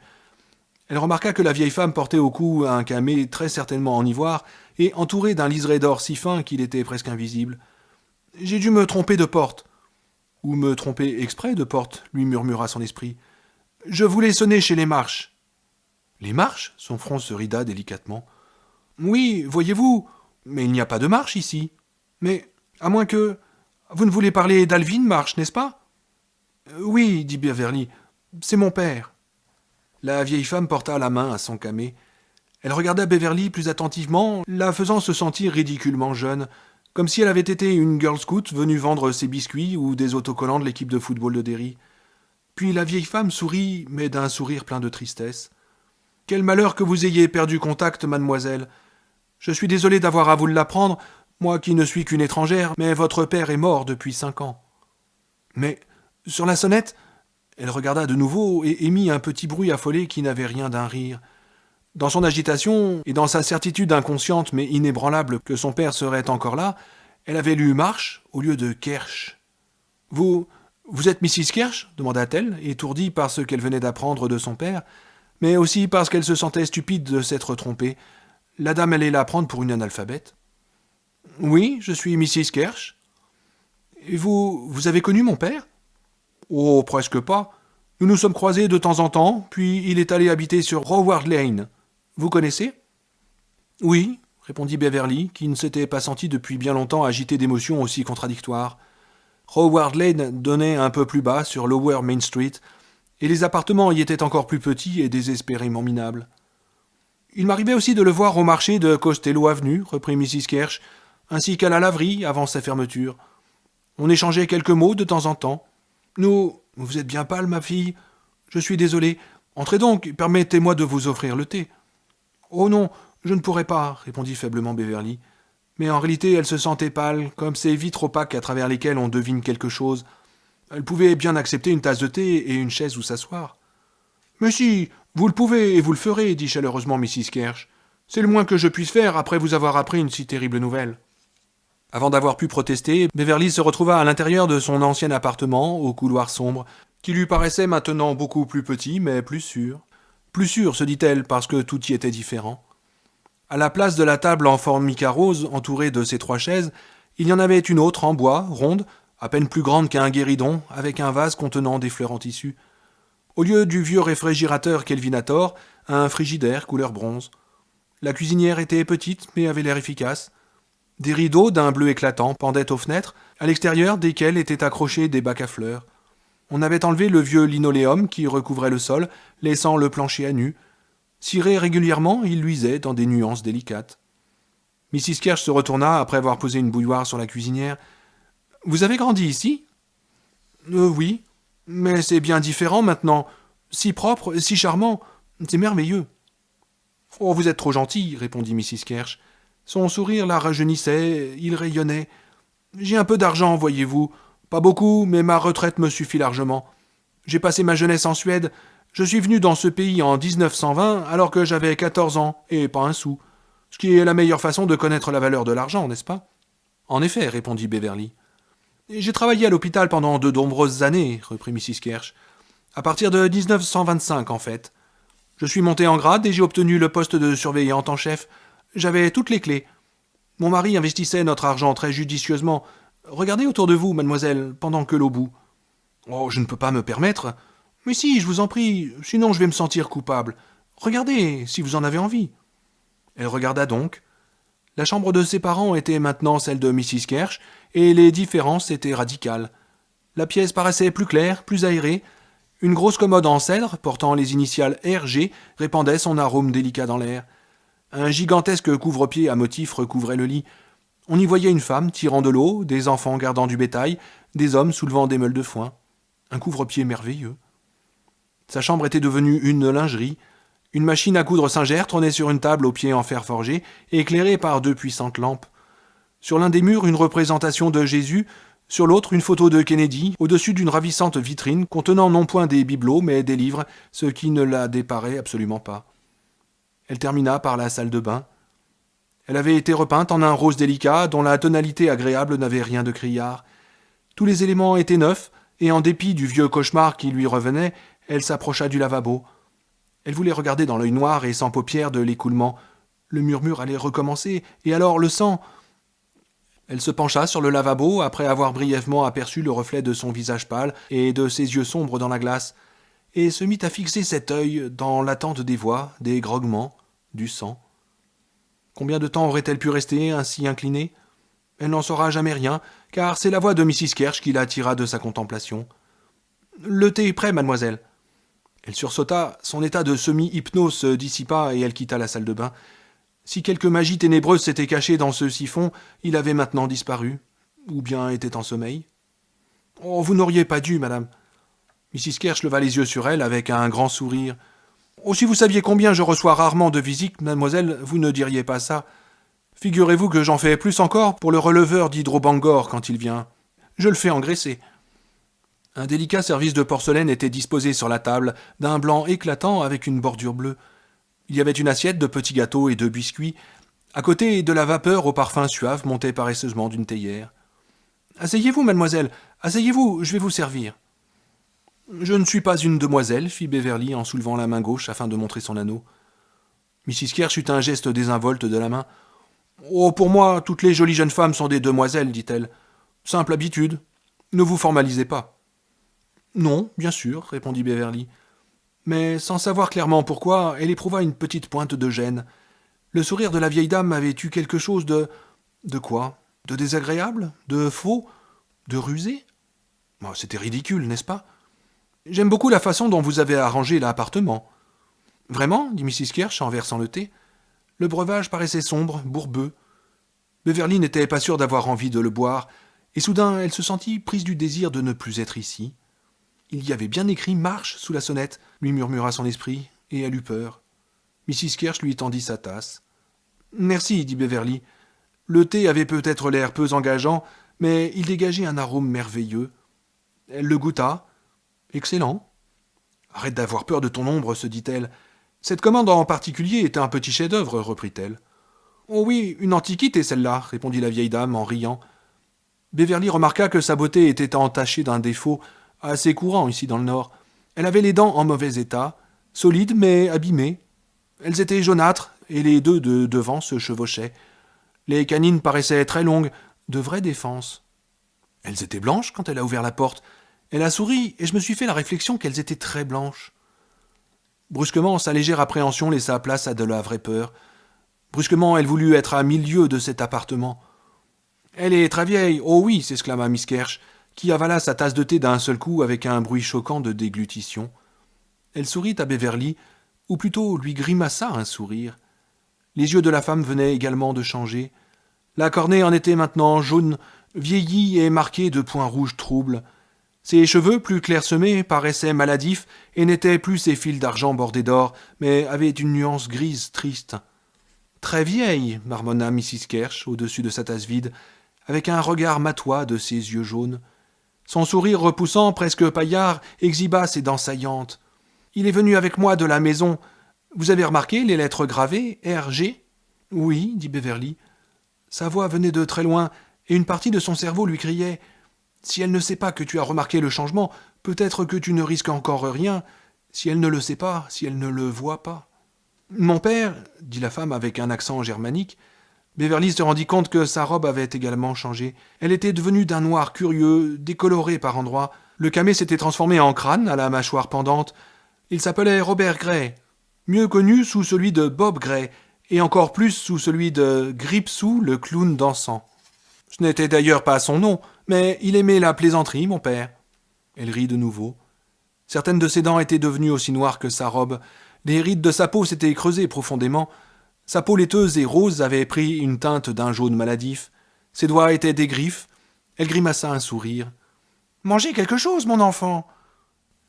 Elle remarqua que la vieille femme portait au cou un camée très certainement en ivoire et entouré d'un liseré d'or si fin qu'il était presque invisible. « J'ai dû me tromper de porte. »« Ou me tromper exprès de porte, » lui murmura son esprit. « Je voulais sonner chez les Marches. »« Les Marches ?» Son front se rida délicatement. « Oui, voyez-vous, mais il n'y a pas de Marche ici. Mais, à moins que... Vous ne voulez parler d'Alvin Marche, n'est-ce pas ?»« Oui, dit Beverly, c'est mon père. » La vieille femme porta la main à son camée. Elle regarda Beverly plus attentivement, la faisant se sentir ridiculement jeune, comme si elle avait été une girl scout venue vendre ses biscuits ou des autocollants de l'équipe de football de Derry. Puis la vieille femme sourit, mais d'un sourire plein de tristesse. « Quel malheur que vous ayez perdu contact, mademoiselle. Je suis désolé d'avoir à vous l'apprendre, moi qui ne suis qu'une étrangère, mais votre père est mort depuis 5 ans. »« Mais, sur la sonnette ?» Elle regarda de nouveau et émit un petit bruit affolé qui n'avait rien d'un rire. Dans son agitation, et dans sa certitude inconsciente mais inébranlable que son père serait encore là, elle avait lu Marche au lieu de Kersh. « Vous êtes Mrs. Kersh ?» demanda-t-elle, étourdie par ce qu'elle venait d'apprendre de son père, mais aussi parce qu'elle se sentait stupide de s'être trompée. La dame allait la prendre pour une analphabète. « Oui, je suis Mrs. Kersh. »« Et vous avez connu mon père ?»« Oh, presque pas. Nous nous sommes croisés de temps en temps, puis il est allé habiter sur Howard Lane. Vous connaissez ?»« Oui, » répondit Beverly, qui ne s'était pas sentie depuis bien longtemps agitée d'émotions aussi contradictoires. Howard Lane donnait un peu plus bas sur Lower Main Street, et les appartements y étaient encore plus petits et désespérément minables. « Il m'arrivait aussi de le voir au marché de Costello Avenue, reprit Mrs. Kersh, ainsi qu'à la laverie avant sa fermeture. On échangeait quelques mots de temps en temps. Vous êtes bien pâle, ma fille. Je suis désolé. Entrez donc, permettez-moi de vous offrir le thé. »« Oh non, je ne pourrais pas, » répondit faiblement Beverly. Mais en réalité, elle se sentait pâle, comme ces vitres opaques à travers lesquelles on devine quelque chose. Elle pouvait bien accepter une tasse de thé et une chaise où s'asseoir. « Mais si, vous le pouvez et vous le ferez, » dit chaleureusement Mrs. Kersh. « C'est le moins que je puisse faire après vous avoir appris une si terrible nouvelle. » Avant d'avoir pu protester, Beverly se retrouva à l'intérieur de son ancien appartement, au couloir sombre, qui lui paraissait maintenant beaucoup plus petit, mais plus sûr. Plus sûr, se dit-elle, parce que tout y était différent. À la place de la table en formica rose, entourée de ses 3 chaises, il y en avait une autre en bois, ronde, à peine plus grande qu'un guéridon, avec un vase contenant des fleurs en tissu. Au lieu du vieux réfrigérateur Kelvinator, un frigidaire couleur bronze. La cuisinière était petite, mais avait l'air efficace. Des rideaux d'un bleu éclatant pendaient aux fenêtres, à l'extérieur desquels étaient accrochés des bacs à fleurs. On avait enlevé le vieux linoléum qui recouvrait le sol, laissant le plancher à nu. Ciré régulièrement, il luisait dans des nuances délicates. Mrs. Kersh se retourna après avoir posé une bouilloire sur la cuisinière. « Vous avez grandi ici ?»« Oui, mais c'est bien différent maintenant. Si propre, si charmant. C'est merveilleux. »« Oh, vous êtes trop gentil, » répondit Mrs. Kersh. Son sourire la rajeunissait, il rayonnait. « J'ai un peu d'argent, voyez-vous. Pas beaucoup, mais ma retraite me suffit largement. J'ai passé ma jeunesse en Suède. Je suis venu dans ce pays en 1920 alors que j'avais 14 ans, et pas un sou. Ce qui est la meilleure façon de connaître la valeur de l'argent, n'est-ce pas ?»« En effet, » répondit Beverly. « J'ai travaillé à l'hôpital pendant de nombreuses années, » reprit Mrs. Kersh. « À partir de 1925, en fait. Je suis monté en grade et j'ai obtenu le poste de surveillante en chef. J'avais toutes les clés. Mon mari investissait notre argent très judicieusement. Regardez autour de vous, mademoiselle, pendant que l'eau bout. »« Oh, je ne peux pas me permettre. »« Mais si, je vous en prie, sinon je vais me sentir coupable. Regardez, si vous en avez envie. » Elle regarda donc. La chambre de ses parents était maintenant celle de Mrs. Kersh, et les différences étaient radicales. La pièce paraissait plus claire, plus aérée. Une grosse commode en cèdre, portant les initiales RG, répandait son arôme délicat dans l'air. Un gigantesque couvre-pied à motifs recouvrait le lit. On y voyait une femme tirant de l'eau, des enfants gardant du bétail, des hommes soulevant des meules de foin. Un couvre-pied merveilleux. Sa chambre était devenue une lingerie. Une machine à coudre Singer trônait sur une table aux pieds en fer forgé, éclairée par 2 puissantes lampes. Sur l'un des murs, une représentation de Jésus, sur l'autre, une photo de Kennedy, au-dessus d'une ravissante vitrine contenant non point des bibelots, mais des livres, ce qui ne la déparait absolument pas. Elle termina par la salle de bain. Elle avait été repeinte en un rose délicat dont la tonalité agréable n'avait rien de criard. Tous les éléments étaient neufs, et en dépit du vieux cauchemar qui lui revenait, elle s'approcha du lavabo. Elle voulait regarder dans l'œil noir et sans paupières de l'écoulement. Le murmure allait recommencer, et alors le sang. Elle se pencha sur le lavabo après avoir brièvement aperçu le reflet de son visage pâle et de ses yeux sombres dans la glace, et se mit à fixer cet œil dans l'attente des voix, des grognements, du sang. Combien de temps aurait-elle pu rester ainsi inclinée ? Elle n'en saura jamais rien, car c'est la voix de Mrs. Kersh qui la tira de sa contemplation. « Le thé est prêt, mademoiselle. » Elle sursauta, son état de semi-hypnose se dissipa et elle quitta la salle de bain. Si quelque magie ténébreuse s'était cachée dans ce siphon, il avait maintenant disparu, ou bien était en sommeil. « Oh, vous n'auriez pas dû, madame. » Mrs. Kersh leva les yeux sur elle avec un grand sourire. « Oh, si vous saviez combien je reçois rarement de visites, mademoiselle, vous ne diriez pas ça. Figurez-vous que j'en fais plus encore pour le releveur d'Hydrobangor quand il vient. Je le fais engraisser. » Un délicat service de porcelaine était disposé sur la table, d'un blanc éclatant avec une bordure bleue. Il y avait une assiette de petits gâteaux et de biscuits. À côté, de la vapeur au parfum suave montait paresseusement d'une théière. « Asseyez-vous, mademoiselle, asseyez-vous, je vais vous servir. »« Je ne suis pas une demoiselle, » fit Beverly en soulevant la main gauche afin de montrer son anneau. Mrs. Kersh eut un geste désinvolte de la main. « Oh, pour moi, toutes les jolies jeunes femmes sont des demoiselles, dit-elle. Simple habitude. Ne vous formalisez pas. » « Non, bien sûr, répondit Beverly. Mais sans savoir clairement pourquoi, elle éprouva une petite pointe de gêne. Le sourire de la vieille dame avait eu quelque chose de... De quoi ? De désagréable ? De faux ? De rusé ? C'était ridicule, n'est-ce pas ? J'aime beaucoup la façon dont vous avez arrangé l'appartement. Vraiment ? Dit Mrs. Kersh en versant le thé. Le breuvage paraissait sombre, bourbeux. Beverly n'était pas sûre d'avoir envie de le boire, et soudain elle se sentit prise du désir de ne plus être ici. Il y avait bien écrit « Marche » sous la sonnette, lui murmura son esprit, et elle eut peur. Mrs. Kersh lui tendit sa tasse. « Merci, dit Beverly. Le thé avait peut-être l'air peu engageant, mais il dégageait un arôme merveilleux. Elle le goûta. « Excellent. »« Arrête d'avoir peur de ton ombre, se dit-elle. Cette commande en particulier était un petit chef-d'œuvre, reprit-elle. « Oh oui, une antiquité celle-là, répondit la vieille dame en riant. Beverly remarqua que sa beauté était entachée d'un défaut assez courant ici dans le Nord. Elle avait les dents en mauvais état, solides mais abîmées. Elles étaient jaunâtres et les deux de devant se chevauchaient. Les canines paraissaient très longues, de vraies défenses. Elles étaient blanches quand elle a ouvert la porte. Elle a souri et je me suis fait la réflexion qu'elles étaient très blanches. Brusquement, sa légère appréhension laissa place à de la vraie peur. Brusquement, elle voulut être à 1000 lieues de cet appartement. « Elle est très vieille, oh oui !» s'exclama Miss Kersh, qui avala sa tasse de thé d'un seul coup avec un bruit choquant de déglutition. Elle sourit à Beverly, ou plutôt lui grimaça un sourire. Les yeux de la femme venaient également de changer. La cornée en était maintenant jaune, vieillie et marquée de points rouges troubles. Ses cheveux, plus clairsemés, paraissaient maladifs et n'étaient plus ces fils d'argent bordés d'or, mais avaient une nuance grise triste. « Très vieille !» marmonna Mrs. Kersh au-dessus de sa tasse vide, avec un regard matois de ses yeux jaunes. Son sourire repoussant, presque paillard, exhiba ses dents saillantes. « Il est venu avec moi de la maison. Vous avez remarqué les lettres gravées, R.G. »« Oui, dit Beverly. Sa voix venait de très loin, et une partie de son cerveau lui criait « Si elle ne sait pas que tu as remarqué le changement, peut-être que tu ne risques encore rien. Si elle ne le sait pas, si elle ne le voit pas. »« Mon père, dit la femme avec un accent germanique. Beverly se rendit compte que sa robe avait également changé. Elle était devenue d'un noir curieux, décoloré par endroits. Le camé s'était transformé en crâne à la mâchoire pendante. Il s'appelait Robert Gray, mieux connu sous celui de Bob Gray, et encore plus sous celui de Gripsou, le clown dansant. Ce n'était d'ailleurs pas son nom, mais il aimait la plaisanterie, mon père. Elle rit de nouveau. Certaines de ses dents étaient devenues aussi noires que sa robe. Les rides de sa peau s'étaient creusées profondément. Sa peau laiteuse et rose avait pris une teinte d'un jaune maladif. Ses doigts étaient des griffes. Elle grimaça un sourire. « Mangez quelque chose, mon enfant !»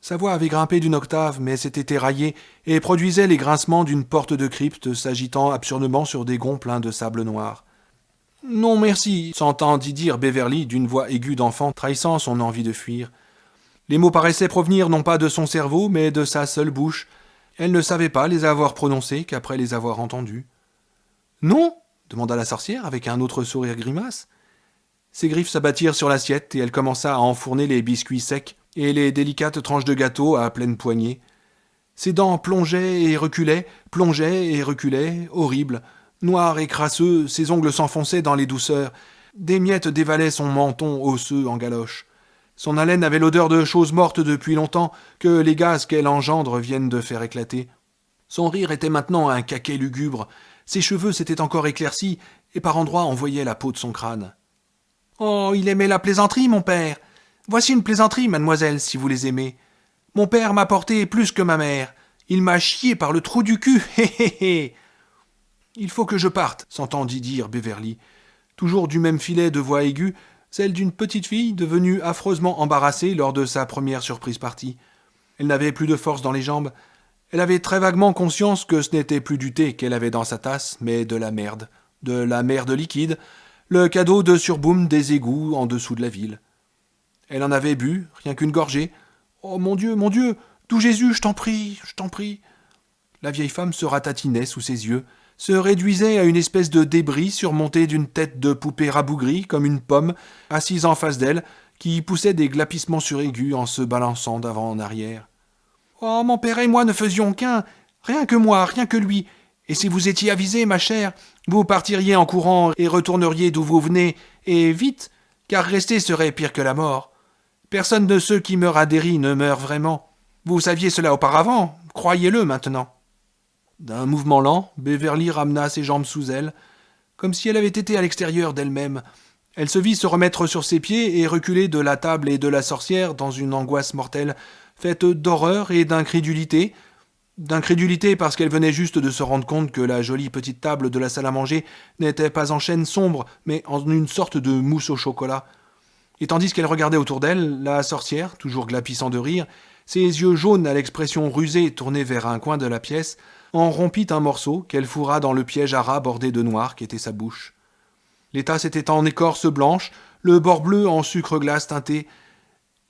Sa voix avait grimpé d'une octave, mais s'était éraillée et produisait les grincements d'une porte de crypte s'agitant absurdement sur des gonds pleins de sable noir. « Non, merci !» s'entendit dire Beverly d'une voix aiguë d'enfant trahissant son envie de fuir. Les mots paraissaient provenir non pas de son cerveau, mais de sa seule bouche. Elle ne savait pas les avoir prononcés qu'après les avoir entendus. « Non ?» demanda la sorcière avec un autre sourire grimace. Ses griffes s'abattirent sur l'assiette et elle commença à enfourner les biscuits secs et les délicates tranches de gâteau à pleine poignée. Ses dents plongeaient et reculaient, horribles. Noir et crasseux, ses ongles s'enfonçaient dans les douceurs. Des miettes dévalaient son menton osseux en galoche. Son haleine avait l'odeur de choses mortes depuis longtemps, que les gaz qu'elle engendre viennent de faire éclater. Son rire était maintenant un caquet lugubre. Ses cheveux s'étaient encore éclaircis, et par endroits on voyait la peau de son crâne. « Oh, il aimait la plaisanterie, mon père. Voici une plaisanterie, mademoiselle, si vous les aimez. Mon père m'a porté plus que ma mère. Il m'a chié par le trou du cul, hé hé hé !» « Il faut que je parte, » s'entendit dire Beverly. Toujours du même filet de voix aiguë, celle d'une petite fille devenue affreusement embarrassée lors de sa première surprise partie. Elle n'avait plus de force dans les jambes. Elle avait très vaguement conscience que ce n'était plus du thé qu'elle avait dans sa tasse, mais de la merde liquide, le cadeau de surboom des égouts en dessous de la ville. Elle en avait bu, rien qu'une gorgée. « Oh mon Dieu, tout Jésus, je t'en prie, je t'en prie !» La vieille femme se ratatinait sous ses yeux, se réduisait à une espèce de débris surmonté d'une tête de poupée rabougrie comme une pomme, assise en face d'elle, qui poussait des glapissements suraigus en se balançant d'avant en arrière. « Oh, mon père et moi ne faisions qu'un, rien que moi, rien que lui. Et si vous étiez avisée, ma chère, vous partiriez en courant et retourneriez d'où vous venez, et vite, car rester serait pire que la mort. Personne de ceux qui meurent à Derry ne meurt vraiment. Vous saviez cela auparavant, croyez-le maintenant. » D'un mouvement lent, Beverly ramena ses jambes sous elle, comme si elle avait été à l'extérieur d'elle-même. Elle se vit se remettre sur ses pieds et reculer de la table et de la sorcière dans une angoisse mortelle, faite d'horreur et d'incrédulité. D'incrédulité parce qu'elle venait juste de se rendre compte que la jolie petite table de la salle à manger n'était pas en chêne sombre, mais en une sorte de mousse au chocolat. Et tandis qu'elle regardait autour d'elle, la sorcière, toujours glapissant de rire, ses yeux jaunes à l'expression rusée tournés vers un coin de la pièce, en rompit un morceau qu'elle fourra dans le piège à rat bordé de noir qu'était sa bouche. Les tasses étaient en écorce blanche, le bord bleu en sucre glace teinté.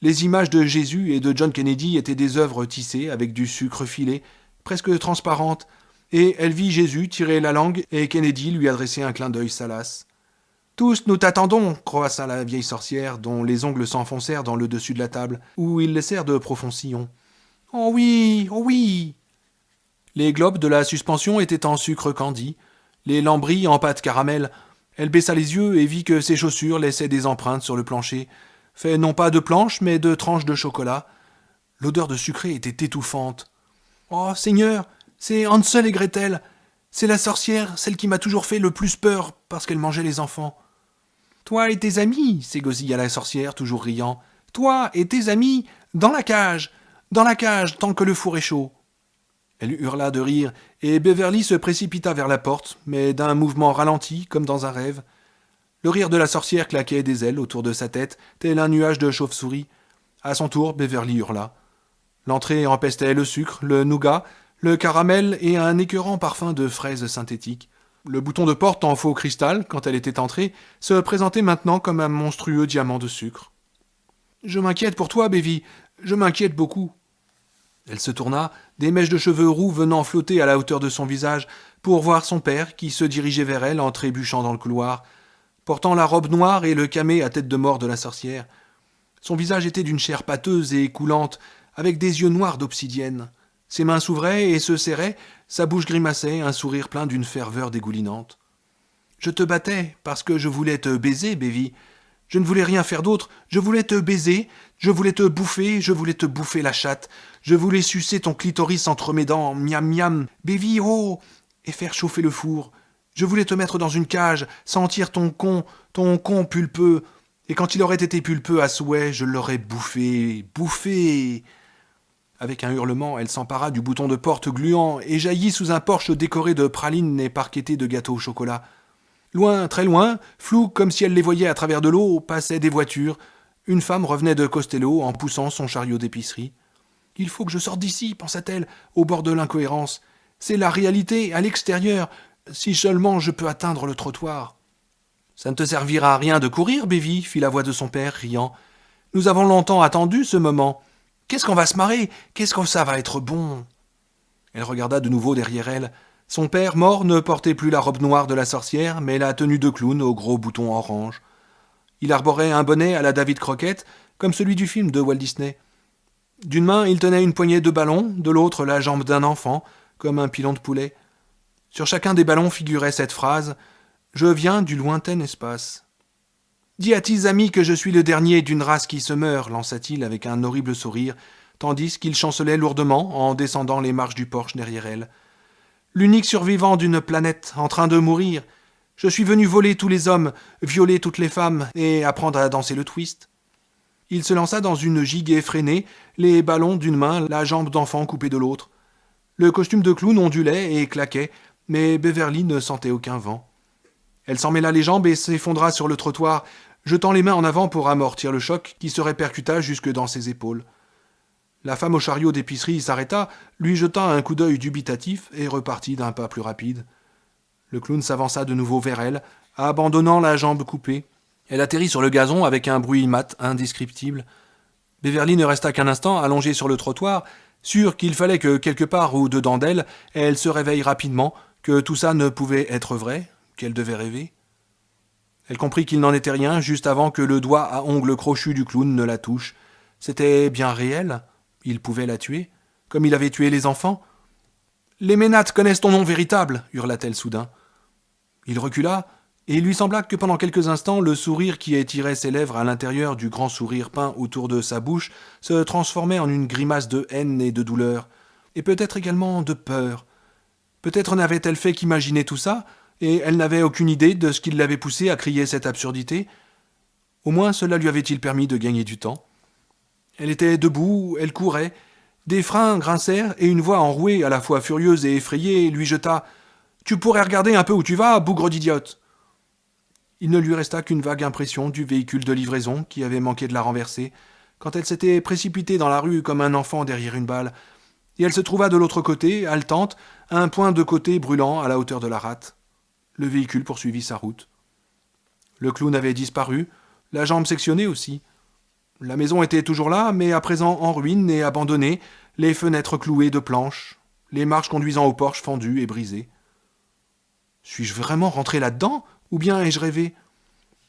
Les images de Jésus et de John Kennedy étaient des œuvres tissées avec du sucre filé, presque transparentes, et elle vit Jésus tirer la langue et Kennedy lui adresser un clin d'œil salace. « Tous nous t'attendons » croassa la vieille sorcière, dont les ongles s'enfoncèrent dans le dessus de la table, où ils laissèrent de profonds sillons. « Oh oui, oh oui !» Les globes de la suspension étaient en sucre candi, les lambris en pâte caramel. Elle baissa les yeux et vit que ses chaussures laissaient des empreintes sur le plancher, fait non pas de planches, mais de tranches de chocolat. L'odeur de sucré était étouffante. « Oh, Seigneur, c'est Hansel et Gretel. C'est la sorcière, celle qui m'a toujours fait le plus peur parce qu'elle mangeait les enfants. »« Toi et tes amis, » s'égosilla la sorcière, toujours riant. « Toi et tes amis, dans la cage, tant que le four est chaud. » Elle hurla de rire, et Beverly se précipita vers la porte, mais d'un mouvement ralenti, comme dans un rêve. Le rire de la sorcière claquait des ailes autour de sa tête, tel un nuage de chauve-souris. À son tour, Beverly hurla. L'entrée empestait le sucre, le nougat, le caramel et un écœurant parfum de fraises synthétiques. Le bouton de porte en faux cristal, quand elle était entrée, se présentait maintenant comme un monstrueux diamant de sucre. « Je m'inquiète pour toi, Bévy, je m'inquiète beaucoup. » Elle se tourna, des mèches de cheveux roux venant flotter à la hauteur de son visage, pour voir son père qui se dirigeait vers elle en trébuchant dans le couloir, portant la robe noire et le camé à tête de mort de la sorcière. Son visage était d'une chair pâteuse et coulante, avec des yeux noirs d'obsidienne. Ses mains s'ouvraient et se serraient, sa bouche grimaçait, un sourire plein d'une ferveur dégoulinante. « Je te battais parce que je voulais te baiser, Bévy. Je ne voulais rien faire d'autre, je voulais te baiser, je voulais te bouffer la chatte, je voulais sucer ton clitoris entre mes dents, miam miam, Bévy, oh, et faire chauffer le four. Je voulais te mettre dans une cage, sentir ton con pulpeux, et quand il aurait été pulpeux à souhait, je l'aurais bouffé. » Avec un hurlement, elle s'empara du bouton de porte gluant et jaillit sous un porche décoré de pralines et parqueté de gâteaux au chocolat. Loin, très loin, flou comme si elle les voyait à travers de l'eau, passaient des voitures. Une femme revenait de Costello en poussant son chariot d'épicerie. « Il faut que je sorte d'ici, pensa-t-elle, au bord de l'incohérence. C'est la réalité, à l'extérieur, si seulement je peux atteindre le trottoir. »« Ça ne te servira à rien de courir, Bévy, » fit la voix de son père, riant. « Nous avons longtemps attendu ce moment. Qu'est-ce qu'on va se marrer? Qu'est-ce que ça va être bon ?» Elle regarda de nouveau derrière elle. Son père, mort, ne portait plus la robe noire de la sorcière, mais la tenue de clown au gros bouton orange. Il arborait un bonnet à la David Crockett, comme celui du film de Walt Disney. D'une main, il tenait une poignée de ballons, de l'autre la jambe d'un enfant, comme un pilon de poulet. Sur chacun des ballons figurait cette phrase « Je viens du lointain espace ». « Dis à tes amis que je suis le dernier d'une race qui se meurt », lança-t-il avec un horrible sourire, tandis qu'il chancelait lourdement en descendant les marches du porche derrière elle. « L'unique survivant d'une planète en train de mourir. Je suis venu voler tous les hommes, violer toutes les femmes et apprendre à danser le twist. » Il se lança dans une gigue effrénée, les ballons d'une main, la jambe d'enfant coupée de l'autre. Le costume de clown ondulait et claquait, mais Beverly ne sentait aucun vent. Elle s'en mêla les jambes et s'effondra sur le trottoir, jetant les mains en avant pour amortir le choc qui se répercuta jusque dans ses épaules. La femme au chariot d'épicerie s'arrêta, lui jeta un coup d'œil dubitatif et repartit d'un pas plus rapide. Le clown s'avança de nouveau vers elle, abandonnant la jambe coupée. Elle atterrit sur le gazon avec un bruit mat indescriptible. Beverly ne resta qu'un instant allongée sur le trottoir, sûre qu'il fallait que quelque part ou dedans d'elle, elle se réveille rapidement, que tout ça ne pouvait être vrai, qu'elle devait rêver. Elle comprit qu'il n'en était rien juste avant que le doigt à ongles crochus du clown ne la touche. C'était bien réel. Il pouvait la tuer, comme il avait tué les enfants. « Les Ménates connaissent ton nom véritable !» hurla-t-elle soudain. Il recula, et il lui sembla que pendant quelques instants, le sourire qui étirait ses lèvres à l'intérieur du grand sourire peint autour de sa bouche se transformait en une grimace de haine et de douleur, et peut-être également de peur. Peut-être n'avait-elle fait qu'imaginer tout ça, et elle n'avait aucune idée de ce qui l'avait poussée à crier cette absurdité. Au moins cela lui avait-il permis de gagner du temps. Elle était debout, elle courait. Des freins grincèrent et une voix enrouée, à la fois furieuse et effrayée, lui jeta « Tu pourrais regarder un peu où tu vas, bougre d'idiote !» Il ne lui resta qu'une vague impression du véhicule de livraison qui avait manqué de la renverser, quand elle s'était précipitée dans la rue comme un enfant derrière une balle, et elle se trouva de l'autre côté, haletante, un point de côté brûlant à la hauteur de la rate. Le véhicule poursuivit sa route. Le clown avait disparu, la jambe sectionnée aussi. La maison était toujours là, mais à présent en ruine et abandonnée, les fenêtres clouées de planches, les marches conduisant au porche fendues et brisées. Suis-je vraiment rentré là-dedans, ou bien ai-je rêvé ?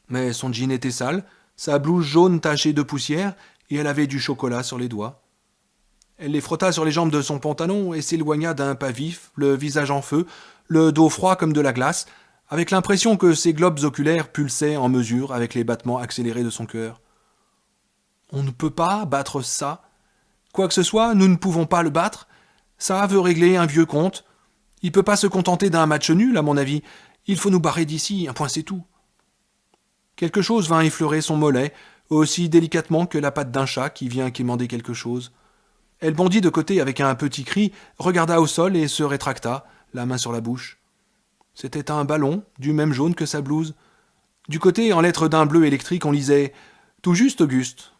Mais son jean était sale, sa blouse jaune tachée de poussière, et elle avait du chocolat sur les doigts. Elle les frotta sur les jambes de son pantalon et s'éloigna d'un pas vif, le visage en feu, le dos froid comme de la glace, avec l'impression que ses globes oculaires pulsaient en mesure avec les battements accélérés de son cœur. On ne peut pas battre ça. Quoi que ce soit, nous ne pouvons pas le battre. Ça veut régler un vieux compte. Il peut pas se contenter d'un match nul, à mon avis. Il faut nous barrer d'ici, un point c'est tout. Quelque chose vint effleurer son mollet, aussi délicatement que la patte d'un chat qui vient quémander quelque chose. Elle bondit de côté avec un petit cri, regarda au sol et se rétracta, la main sur la bouche. C'était un ballon, du même jaune que sa blouse. Du côté, en lettres d'un bleu électrique, on lisait « Tout juste, Auguste ».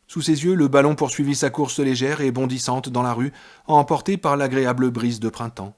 Sous ses yeux, le ballon poursuivit sa course légère et bondissante dans la rue, emporté par l'agréable brise de printemps.